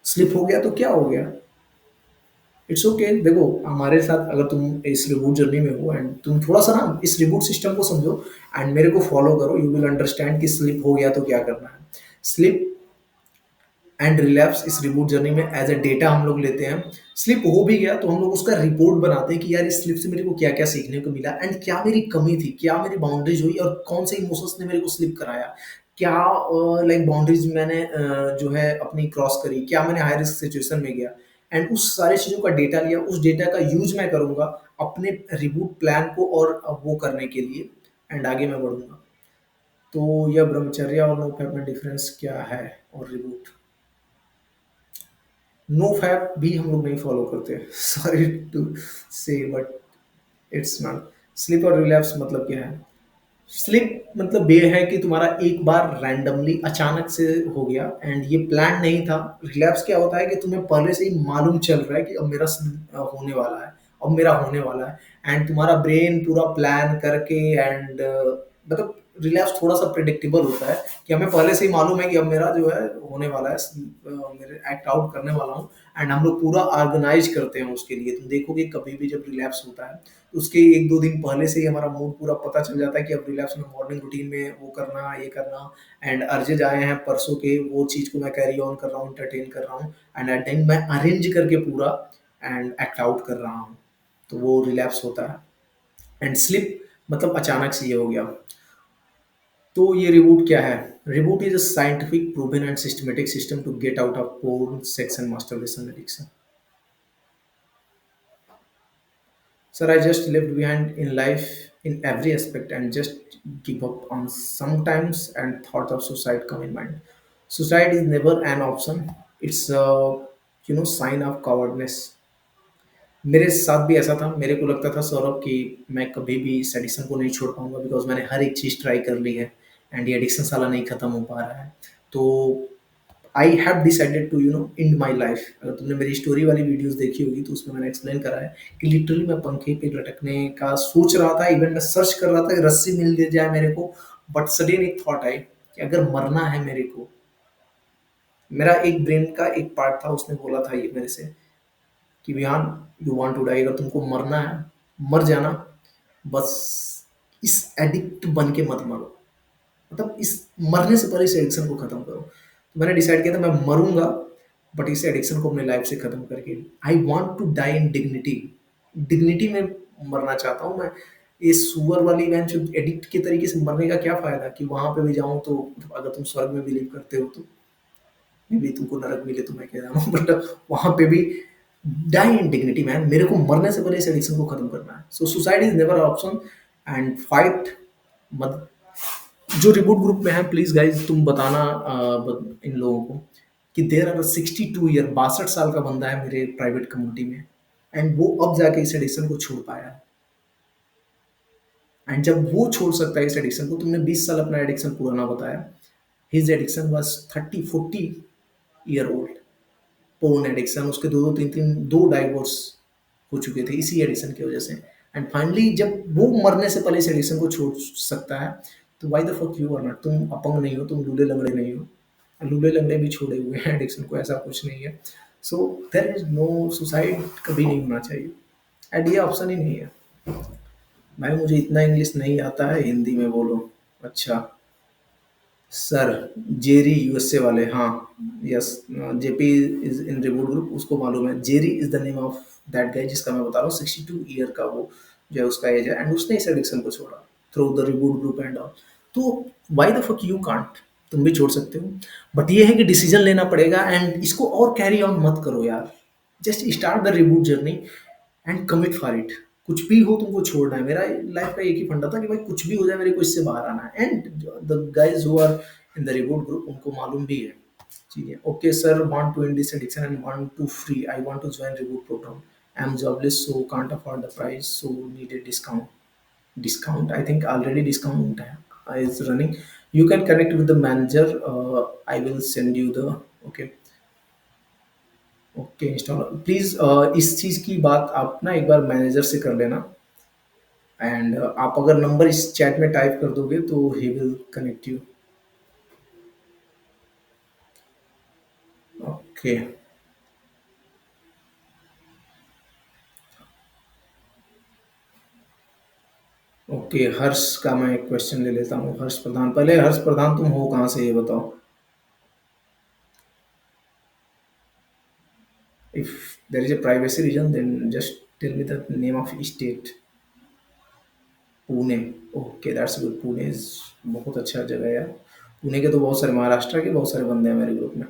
[SPEAKER 1] स्लिप हो गया तो क्या हो गया? It's okay. देखो, हमारे साथ अगर तुम इस रिबूट जर्नी में हो एंड तुम थोड़ा सा ना इस रिबूट सिस्टम को समझो एंड मेरे को फॉलो करो, यू विल अंडरस्टैंड कि स्लिप हो गया तो क्या करना है। स्लिप एंड रिलैप्स इस रिबूट जर्नी में एज अ डेटा हम लोग लेते हैं। स्लिप हो भी गया तो हम लोग उसका रिपोर्ट बनाते हैं कि यार इस स्लिप से मेरे को क्या क्या सीखने को मिला, एंड क्या मेरी कमी थी, क्या मेरी बाउंड्रीज हुई, और कौन से इमोशंस ने मेरे को स्लिप कराया। क्या लाइक बाउंड्रीज मैंने जो है अपनी क्रॉस करी, क्या मैंने हाई रिस्क सिचुएशन में गया, एंड उस सारी चीज़ों का डेटा लिया। उस डेटा का यूज मैं करूंगा अपने रिबूट प्लान को और वो करने के लिए, एंड आगे मैं बढ़ूंगा। तो यह ब्रह्मचर्या और नो फैप में डिफरेंस क्या है? और रिबूट, नो फैप भी हम लोग नहीं फॉलो करते, सॉरी टू से, बट इट्स नॉट। स्लिप और रिलैप्स मतलब क्या है? स्लिप मतलब ये है कि तुम्हारा एक बार रैंडमली अचानक से हो गया एंड ये प्लान नहीं था। रिलैप्स क्या होता है कि तुम्हें पहले से ही मालूम चल रहा है कि अब मेरा होने वाला है, अब मेरा होने वाला है, एंड तुम्हारा ब्रेन पूरा प्लान करके एंड मतलब रिलैप्स थोड़ा-सा प्रेडिक्टेबल होता है कि हमें पहले से ही मालूम है कि अब मेरा जो है होने वाला है, मेरे एक्ट आउट करने वाला हूँ, एंड हम लोग पूरा ऑर्गेनाइज़ करते हैं उसके लिए। तुम देखोगे कभी भी जब रिलैप्स होता है, तो उसके 1-2 दिन पहले से ही हमारा मूड पूरा पता चल जाता है कि अब रिलैप्स में मॉर्निंग रूटीन में वो करना, ये करना, एंड अर्जेज आए हैं परसों के, वो चीज़ को मैं कैरी ऑन कर रहा हूँ, एंटरटेन कर रहा हूँ, एंड एट द एंड मैं अरेंज करके पूरा एंड एक्ट आउट कर रहा हूँ। तो वो रिलैप्स होता है। एंड स्लिप मतलब अचानक से ये हो गया। तो ये रिबूट क्या है? Reboot is a scientific proven and systematic system to get out of porn sex and masturbation addiction. Sir, I just left behind in life in every aspect and just give up on sometimes and thought of suicide come in mind. Suicide is never an option. It's a sign of cowardness. मेरे साथ भी ऐसा था। मेरे को लगता था सौरभ कि मैं कभी भी इस एडिक्शन को नहीं छोड़ पाऊँगा, बिकॉज़ मैंने हर एक चीज़ ट्राई कर ली है एंड ये एडिक्शन साला नहीं खत्म हो पा रहा है। तो I have decided to end my life. अगर तुमने मेरी स्टोरी वाली वीडियोस देखी होगी तो उसमें मैंने एक्सप्लेन करा है कि लिटरली मैं पंखे पे लटकने का सोच रहा था। इवन मैं सर्च कर रहा था कि रस्सी मिल जाए मेरे को, बट सडन एक थॉट आई कि अगर मरना है मेरे को, मेरा एक ब्रेन का एक पार्ट था, उसने बोला था ये मेरे से कि Vihaan, you want to die, अगर तुमको मरना है मर जाना, बस इस एडिक्ट बन के मत मरो। मतलब इस मरने से पहले इस एडिक्शन को खत्म करो। तो मैंने डिसाइड किया था मैं मरूंगा, बट इस एडिक्शन को अपने लाइफ से खत्म करके I want to die in dignity. Dignity में मरना चाहता हूँ मैं। ये सुअर वाली वैन जो एडिक्ट के तरीके से मरने का क्या फायदा कि वहां पे भी जाऊं तो, अगर तुम स्वर्ग में बिलीव करते हो तो मे बी तुमको नरक मिले, तो मैं कह रहा हूँ, बट वहां पे भी डाई इन डिग्निटी मैन। मेरे को मरने से पहले इस एडिक्शन को खत्म करना है। सो suicide is never option and fight मत। जो रिबूट ग्रुप में है, प्लीज गाइज तुम बताना इन लोगों को कि देर आर 62 ईयर 62 साल का बंदा है मेरे प्राइवेट कम्युनिटी में, एंड वो अब जाके इस एडिक्शन को छोड़ पाया है। एंड जब वो छोड़ सकता है इस एडिक्शन को, तुमने 20 साल अपना एडिक्शन पूरा ना बताया। His addiction was 30-40 year old. Porn addiction, उसके दो दो तीन तीन दो डाइवोर्स हो चुके थे इसी एडिक्शन की वजह से। एंड फाइनली जब वो मरने से पहले इस एडिक्शन को छोड़ सकता है, तो why the fuck you are not. तुम अपंग नहीं हो, तुम लूले लंगड़े नहीं हो। लूले लंगड़े भी छोड़े हुए हैं एडिक्शन को, ऐसा कुछ नहीं है। So there is no suicide, कभी नहीं होना चाहिए। एंड ये ऑप्शन ही नहीं है। भाई मुझे इतना इंग्लिश नहीं आता है, हिंदी में बोलो। अच्छा सर, जेरी यूएसए वाले, हाँ, yes. JP is in reboot group, उसको मालूम है। Jerry is the name of that guy जिसका मैं बता रहा हूँ। 62 ईयर का वो जो है उसका एज है, एंड उसने इस एडिक्शन को छोड़ा through the reboot group and all. तो why the fuck you can't. तुम भी छोड़ सकते हो, बट ये है कि डिसीजन लेना पड़ेगा, एंड इसको और कैरी ऑन मत करो यार। Just start the reboot journey and commit for it. कुछ भी हो तुमको छोड़ना है। मेरा लाइफ का एक ही फंडा था कि भाई कुछ भी हो जाए मेरे को इससे बाहर आना है, and the guys who are in the reboot group उनको मालूम भी है चीजें। Okay sir, want to end this addiction and want to free, I want to join reboot program, I am jobless so can't afford the price so need discount. Discount I think already discount है is running. You can connect with the manager, I will send you the, okay okay install please. इस चीज की बात आप ना एक बार manager से कर लेना, एंड आप अगर नंबर इस चैट में टाइप कर दोगे तो he will connect you. Okay okay, Harsh का मैं एक क्वेश्चन ले लेता हूँ। हर्ष प्रधान, पहले हर्ष प्रधान तुम हो कहाँ से ये बताओ। If there is a privacy reason then just tell me the name of state. Pune, okay that's good. Pune is बहुत अच्छा जगह है यार। पुणे के तो बहुत सारे, महाराष्ट्र के बहुत सारे बंदे हैं मेरे ग्रुप में।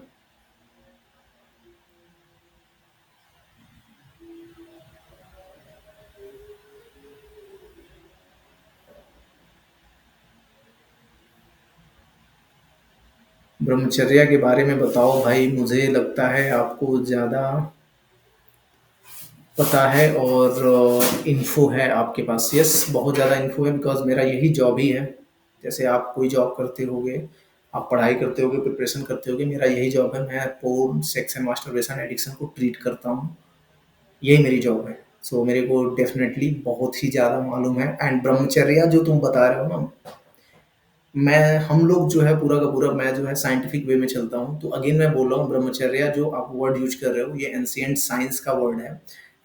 [SPEAKER 1] ब्रह्मचर्या के बारे में बताओ भाई, मुझे लगता है आपको ज़्यादा पता है और इन्फो है आपके पास। यस, बहुत ज़्यादा इन्फो है, बिकॉज मेरा यही जॉब ही है। जैसे आप कोई जॉब करते होगे, आप पढ़ाई करते होगे, प्रिपरेशन करते होगे, मेरा यही जॉब है। मैं porn sex and masturbation addiction को ट्रीट करता हूँ। यही मेरी जॉब है। सो मेरे को डेफिनेटली बहुत ही ज़्यादा मालूम है। एंड ब्रह्मचर्या जो तुम बता रहे हो ना, मैं हम लोग जो है पूरा का पूरा मैं जो है साइंटिफिक वे में चलता हूँ। तो अगेन मैं बोल रहा हूँ ब्रह्मचर्य जो आप वर्ड यूज़ कर रहे हो ये एंशिएंट साइंस का वर्ड है।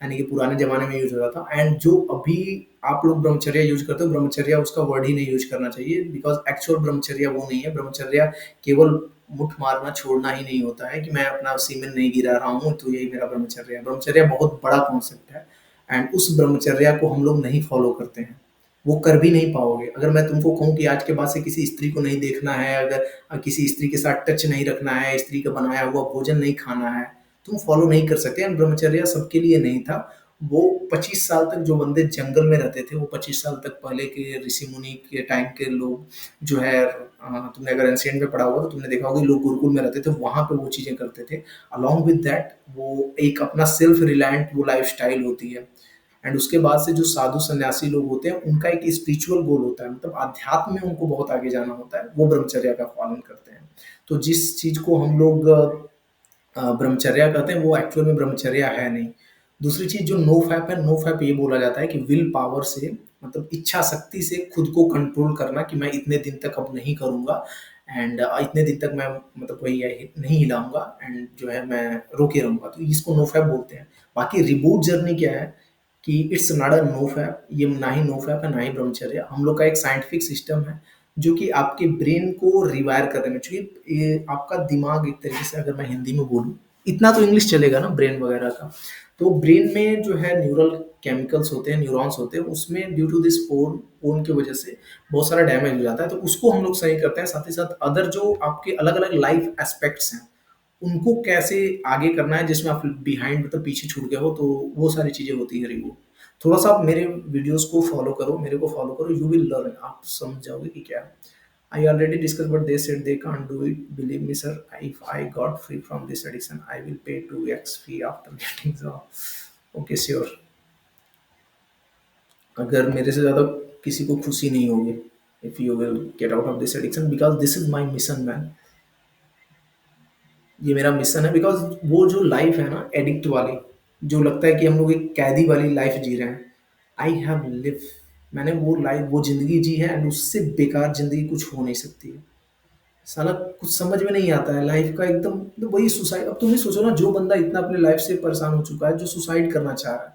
[SPEAKER 1] यानी कि पुराने ज़माने में यूज़ होता था एंड जो अभी आप लोग ब्रह्मचर्य यूज़ करते हो, ब्रह्मचर्य उसका वर्ड ही नहीं यूज़ करना चाहिए बिकॉज़ एक्चुअल ब्रह्मचर्य वो नहीं है। ब्रह्मचर्य केवल मुठ मारना छोड़ना ही नहीं होता है कि मैं अपना सीमेन नहीं गिरा रहा हूँ तो यही मेरा ब्रह्मचर्य है। ब्रह्मचर्य बहुत बड़ा कॉन्सेप्ट है एंड उस ब्रह्मचर्या को हम लोग नहीं फॉलो करते हैं। वो कर भी नहीं पाओगे। अगर मैं तुमको कहूँ कि आज के बाद से किसी स्त्री को नहीं देखना है, अगर किसी स्त्री के साथ टच नहीं रखना है, स्त्री का बनाया हुआ भोजन नहीं खाना है, तुम फॉलो नहीं कर सकते। एंड ब्रह्मचर्य सबके लिए नहीं था। वो 25 साल तक जो बंदे जंगल में रहते थे, वो 25 साल तक पहले के ऋषि मुनि के टाइम के लोग जो है तुमने अगर एंशिएंट में पढ़ा होगा तो तुमने देखा होगा कि लोग गुरुकुल में रहते थे, वहाँ पे वो चीज़ें करते थे। अलोंग विद दैट वो एक अपना सेल्फ रिलायंट वो लाइफ़स्टाइल होती है। एंड उसके बाद से जो साधु सन्यासी लोग होते हैं उनका एक स्पिरिचुअल गोल होता है, मतलब आध्यात्म में उनको बहुत आगे जाना होता है, वो ब्रह्मचर्या का पालन करते हैं। तो जिस चीज को हम लोग ब्रह्मचर्या कहते हैं वो एक्चुअल में ब्रह्मचर्या है नहीं। दूसरी चीज जो नो फैप है, नो फैप ये बोला जाता है कि विल पावर से, मतलब इच्छा शक्ति से खुद को कंट्रोल करना कि मैं इतने दिन तक अब नहीं करूंगा एंड इतने दिन तक मैं मतलब वही है नहीं हिलाऊंगा एंड जो है मैं रोके रहूंगा, तो इसको नो फैप बोलते हैं। बाकी रिबूट जर्नी क्या है कि it's not a no fap, ये ना ही नो फैप है ना ही ब्रह्मचर्य। हम लोग का एक साइंटिफिक सिस्टम है जो कि आपके ब्रेन को रिवायर करने में, क्योंकि ये आपका दिमाग एक तरीके से, अगर मैं हिंदी में बोलूँ, इतना तो इंग्लिश चलेगा ना ब्रेन वगैरह का। तो ब्रेन में जो है न्यूरल केमिकल्स होते हैं, न्यूरॉन्स होते हैं, उसमें ड्यू टू दिस पोन पोन की वजह से बहुत सारा डैमेज हो जाता है, तो उसको हम लोग सही करते हैं। साथ ही साथ अदर जो आपके अलग अलग लाइफ एस्पेक्ट्स हैं उनको कैसे आगे करना है, जिसमें आप बिहाइंड मतलब पीछे छूट गए हो, तो वो सारी चीजें होती है रिव्यू। थोड़ा सा आप मेरे वीडियोस को फॉलो करो, मेरे को फॉलो करो, यू विल लर्न, आप समझ जाओगे कि क्या है। I already discussed, but they said they can't do it. Believe me, sir. If I got free from this addiction, I will pay 2x fee after getting the. Okay, sure. अगर मेरे से ज़्यादा किसी को खुशी नहीं होगी, if you will get out of this addiction, because this is my mission, man. ये मेरा मिशन है बिकॉज वो जो लाइफ है ना एडिक्ट वाली, जो लगता है कि हम लोग एक कैदी वाली लाइफ जी रहे हैं, आई हैव लिव, मैंने वो लाइफ वो जिंदगी जी है एंड उससे बेकार जिंदगी कुछ हो नहीं सकती है। साला कुछ समझ में नहीं आता है लाइफ का एकदम, तो वही सुसाइड। अब तुम ही सोचो ना, जो बंदा इतना अपने लाइफ से परेशान हो चुका है, जो सुसाइड करना चाह रहा है,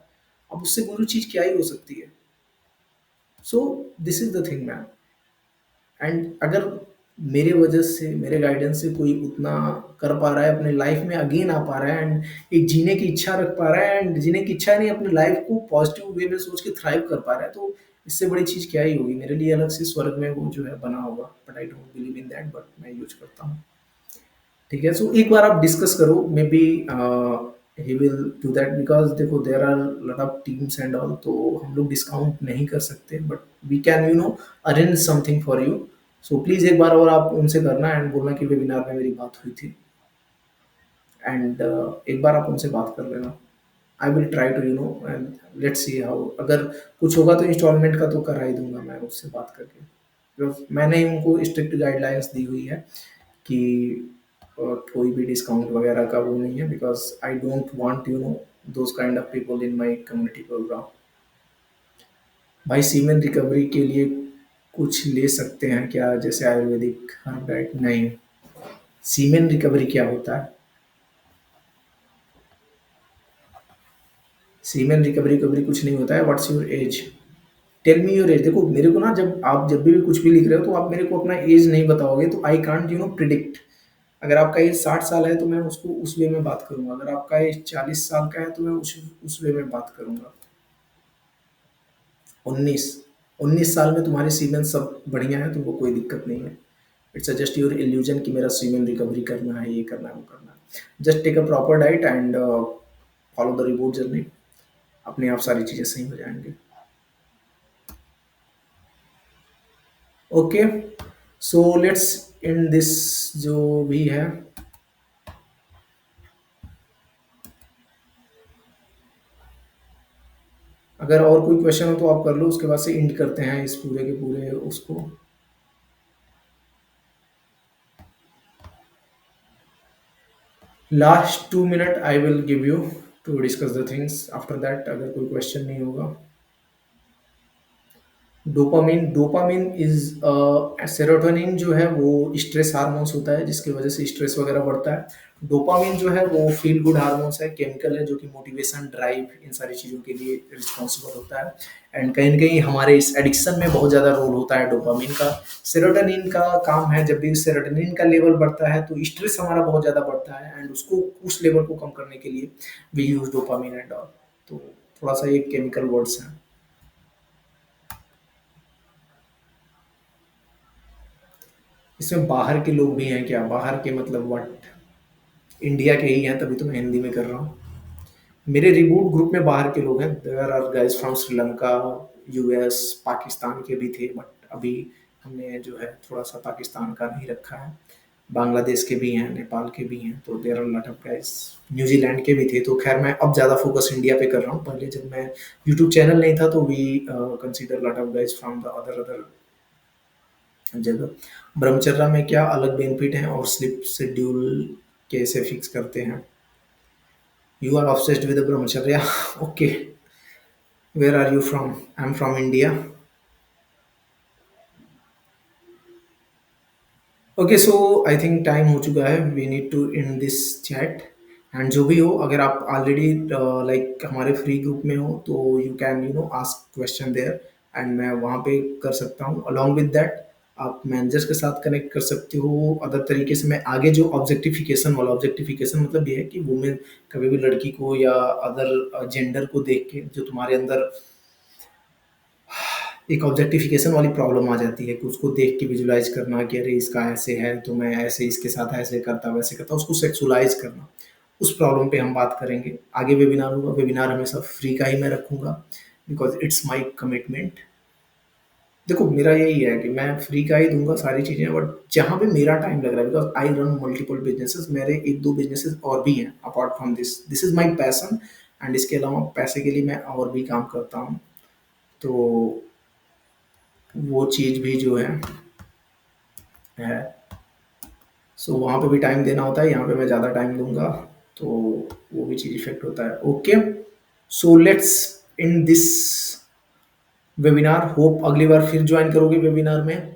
[SPEAKER 1] अब उससे बुरी चीज क्या ही हो सकती है। सो this is the thing man. And अगर मेरे वजह से, मेरे गाइडेंस से कोई उतना कर पा रहा है, अपने लाइफ में अगेन आ पा रहा है एंड एक जीने की इच्छा रख पा रहा है, एंड जीने की इच्छा नहीं, अपने लाइफ को पॉजिटिव वे में सोच के थ्राइव कर पा रहा है, तो इससे बड़ी चीज क्या ही होगी। मेरे लिए अलग से स्वर्ग में वो जो है बना होगा, but I don't believe in that, but मैं यूज करता हूँ। ठीक है, सो एक बार आप डिस्कस करो, maybe he will do that, because देखो there are lot of teams and all, तो हम लोग डिस्काउंट नहीं कर सकते, but we can arrange something for you. So please एक बार और आप उनसे करना एंड बोलना कि वेबिनार में मेरी बात हुई थी, एंड एक बार आप उनसे बात कर लेना। I will try to and let's see how, अगर कुछ होगा तो इंस्टॉलमेंट का तो करा ही दूंगा मैं उससे बात करके, because मैंने उनको स्ट्रिक्ट गाइडलाइंस दी हुई है कि कोई भी डिस्काउंट वगैरह का वो नहीं है, because I don't want those kind of people in my community program. भाई सीमेन रिकवरी के लिए कुछ ले सकते हैं क्या, जैसे आयुर्वेदिक हर्ब डाइट? नहीं। सीमेन रिकवरी क्या होता है? सीमेन रिकवरी कवरी कुछ नहीं होता है। What's your age? Tell me your age. देखो मेरे को ना, जब आप जब भी कुछ भी लिख रहे हो तो आप मेरे को अपना एज नहीं बताओगे तो आई कांट प्रिडिक्ट। अगर आपका एज 60 साल है तो मैं उसको उस वे में बात करूंगा, अगर आपका एज 40 साल का है तो मैं उस वे में बात करूंगा। 19? 19 साल में तुम्हारे सीमेन सब बढ़िया है तो वो कोई दिक्कत नहीं है। इट्स जस्ट योर इल्यूजन कि मेरा सीमेन रिकवरी करना है, ये करना है, वो करना है। Just take a proper diet and follow the report journey, अपने आप सारी चीज़ें सही हो जाएंगे। Okay, so let's in this जो भी है। अगर और कोई क्वेश्चन हो तो आप कर लो, उसके बाद से इंड करते हैं इस पूरे के पूरे उसको। Last 2 minute I will give you to discuss the things, after that अगर कोई क्वेश्चन नहीं होगा। डोपामिन डोपामिन इज सेरोटोनिन जो है वो स्ट्रेस हार्मोन्स होता है जिसकी वजह से स्ट्रेस वगैरह बढ़ता है। डोपामिन जो है वो फील गुड हार्मोन्स है, केमिकल है जो कि मोटिवेशन, ड्राइव, इन सारी चीज़ों के लिए रिस्पॉन्सिबल होता है। एंड कहीं न कहीं हमारे इस एडिक्शन में बहुत ज़्यादा रोल होता है डोपामिन का। सेरोटोनिन का काम है, जब भी सेरोटोनिन का लेवल बढ़ता है तो स्ट्रेस हमारा बहुत ज़्यादा बढ़ता है, एंड उसको उस लेवल को कम करने के लिए we use dopamine and all. तो थोड़ा-सा ये केमिकल वर्ड्स हैं। इसमें बाहर के लोग भी हैं क्या? बाहर के मतलब व्हाट? इंडिया के ही हैं तभी तो मैं हिंदी में कर रहा हूँ। मेरे रिबूट ग्रुप में बाहर के लोग हैं। There are guys from Sri Lanka, US, Pakistan के भी थे, बट अभी हमने जो है थोड़ा-सा पाकिस्तान का नहीं रखा है। बांग्लादेश के भी हैं, नेपाल के भी हैं, तो there are lot of guys. New Zealand के भी थे, तो खैर मैं अब ज़्यादा फ़ोकस इंडिया पे कर रहा हूँ। पहले जब मैं यूट्यूब चैनल नहीं था तो we consider lot of guys from the other other जगह। ब्रह्मचर्या में क्या अलग बेनिफिट हैं और स्लीप शेड्यूल कैसे फिक्स करते हैं? यू आर ऑब्सेस्ड विद ब्रह्मचर्या। Okay, where are you from? I am from India. Okay, so I think time हो चुका है, we need to end this chat. And जो भी हो, अगर आप ऑलरेडी लाइक हमारे फ्री ग्रुप में हो तो you can ask question there, and मैं वहाँ पे कर सकता हूँ। अलॉन्ग विद दैट आप मैनेजर्स के साथ कनेक्ट कर सकते हो अदर तरीके से। मैं आगे जो ऑब्जेक्टिफिकेशन वाला, ऑब्जेक्टिफिकेशन मतलब ये है कि वुमेन कभी भी लड़की को या अदर जेंडर को देख के जो तुम्हारे अंदर एक ऑब्जेक्टिफिकेशन वाली प्रॉब्लम आ जाती है कि उसको देख के विजुलाइज करना कि अरे इसका ऐसे है तो मैं ऐसे इसके साथ ऐसे करता वैसे करता, उसको सेक्सुअलाइज करना। उस प्रॉब्लम पे हम बात करेंगे। आगे वेबिनार होगा, वेबिनार हमेशा फ्री का ही मैं रखूंगा बिकॉज इट्स माई कमिटमेंट। देखो मेरा यही है कि मैं फ्री का ही दूंगा सारी चीज़ें, बट जहाँ पे मेरा टाइम लग रहा है, because I run multiple businesses, मेरे एक दो बिजनेसेस और भी हैं apart from this, this is my passion. And इसके अलावा पैसे के लिए मैं और भी काम करता हूँ, तो वो चीज़ भी जो है सो वहाँ पे भी टाइम देना होता है, यहाँ पे मैं ज़्यादा टाइम दूंगा, तो वो भी चीज़ इफेक्ट होता है। Okay, so let's in this webinar. Hope अगली बार फिर ज्वाइन करोगे वेबिनार में।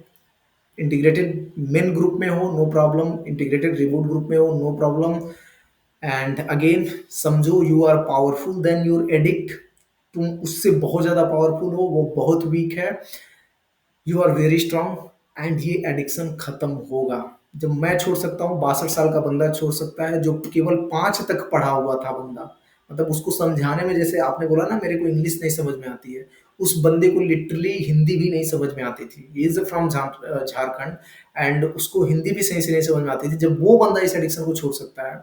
[SPEAKER 1] इंटीग्रेटेड मेन ग्रुप में हो no problem, integrated reboot group में हो नो प्रॉब्लम। एंड अगेन समझो, you are powerful then your addict. तुम उससे बहुत ज़्यादा पावरफुल हो, वो बहुत वीक है। You are very strong and ये एडिक्शन खत्म होगा। जब मैं छोड़ सकता हूँ, 62 साल का बंदा छोड़ सकता है जो केवल 5 तक पढ़ा हुआ था बंदा। मतलब उसको समझाने में, जैसे आपने बोला ना मेरे को इंग्लिश नहीं समझ में आती है, उस बंदे को लिटरली हिंदी भी नहीं समझ में आती थी। He is from Jharkhand, and उसको हिंदी भी सही से नहीं समझ में आती थी। जब वो बंदा इस एडिक्शन को छोड़ सकता है,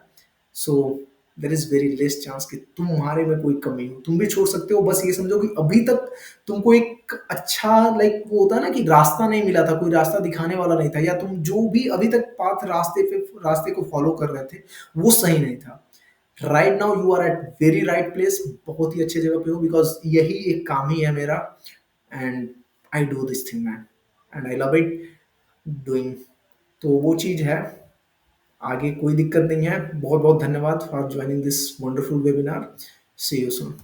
[SPEAKER 1] so there is very less chance कि तुम्हारे में कोई कमी हो। तुम भी छोड़ सकते हो, बस ये समझो कि अभी तक तुमको एक अच्छा, लाइक वो होता है ना कि रास्ता नहीं मिला था, कोई रास्ता दिखाने वाला नहीं था, या तुम जो भी अभी तक पाथ रास्ते को फॉलो कर रहे थे वो सही नहीं था। Right now you are at very right place, बहुत ही अच्छे जगह पे हो, बिकॉज यही एक काम ही है मेरा। And I do this thing man, and I love it doing. तो वो चीज़ है। आगे कोई दिक्कत नहीं है। बहुत बहुत धन्यवाद for joining this wonderful webinar. See you soon.